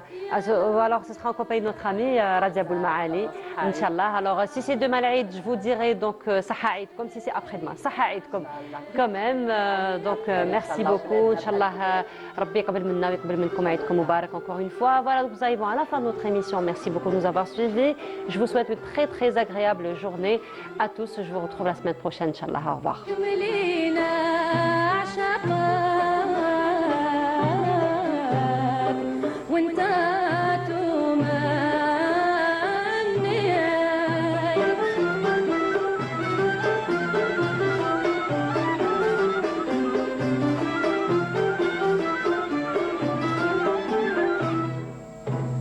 alors ce sera en compagnie de notre ami Radia Boulmaali Inch'Allah alors si c'est demain l'Aïd je vous dirai donc صحة عيدكم si c'est après-demain صحة عيدكم quand même donc merci beaucoup Inch'Allah ربي يقبل منا ويقبل منكم عيدكم مبارك encore une fois voilà donc nous arrivons à la fin de notre émission merci beaucoup de nous avoir suivis je vous souhaite une très très agréable journée à tous je vous retrouve la semaine prochaine Inch'Allah au revoir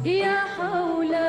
يا حول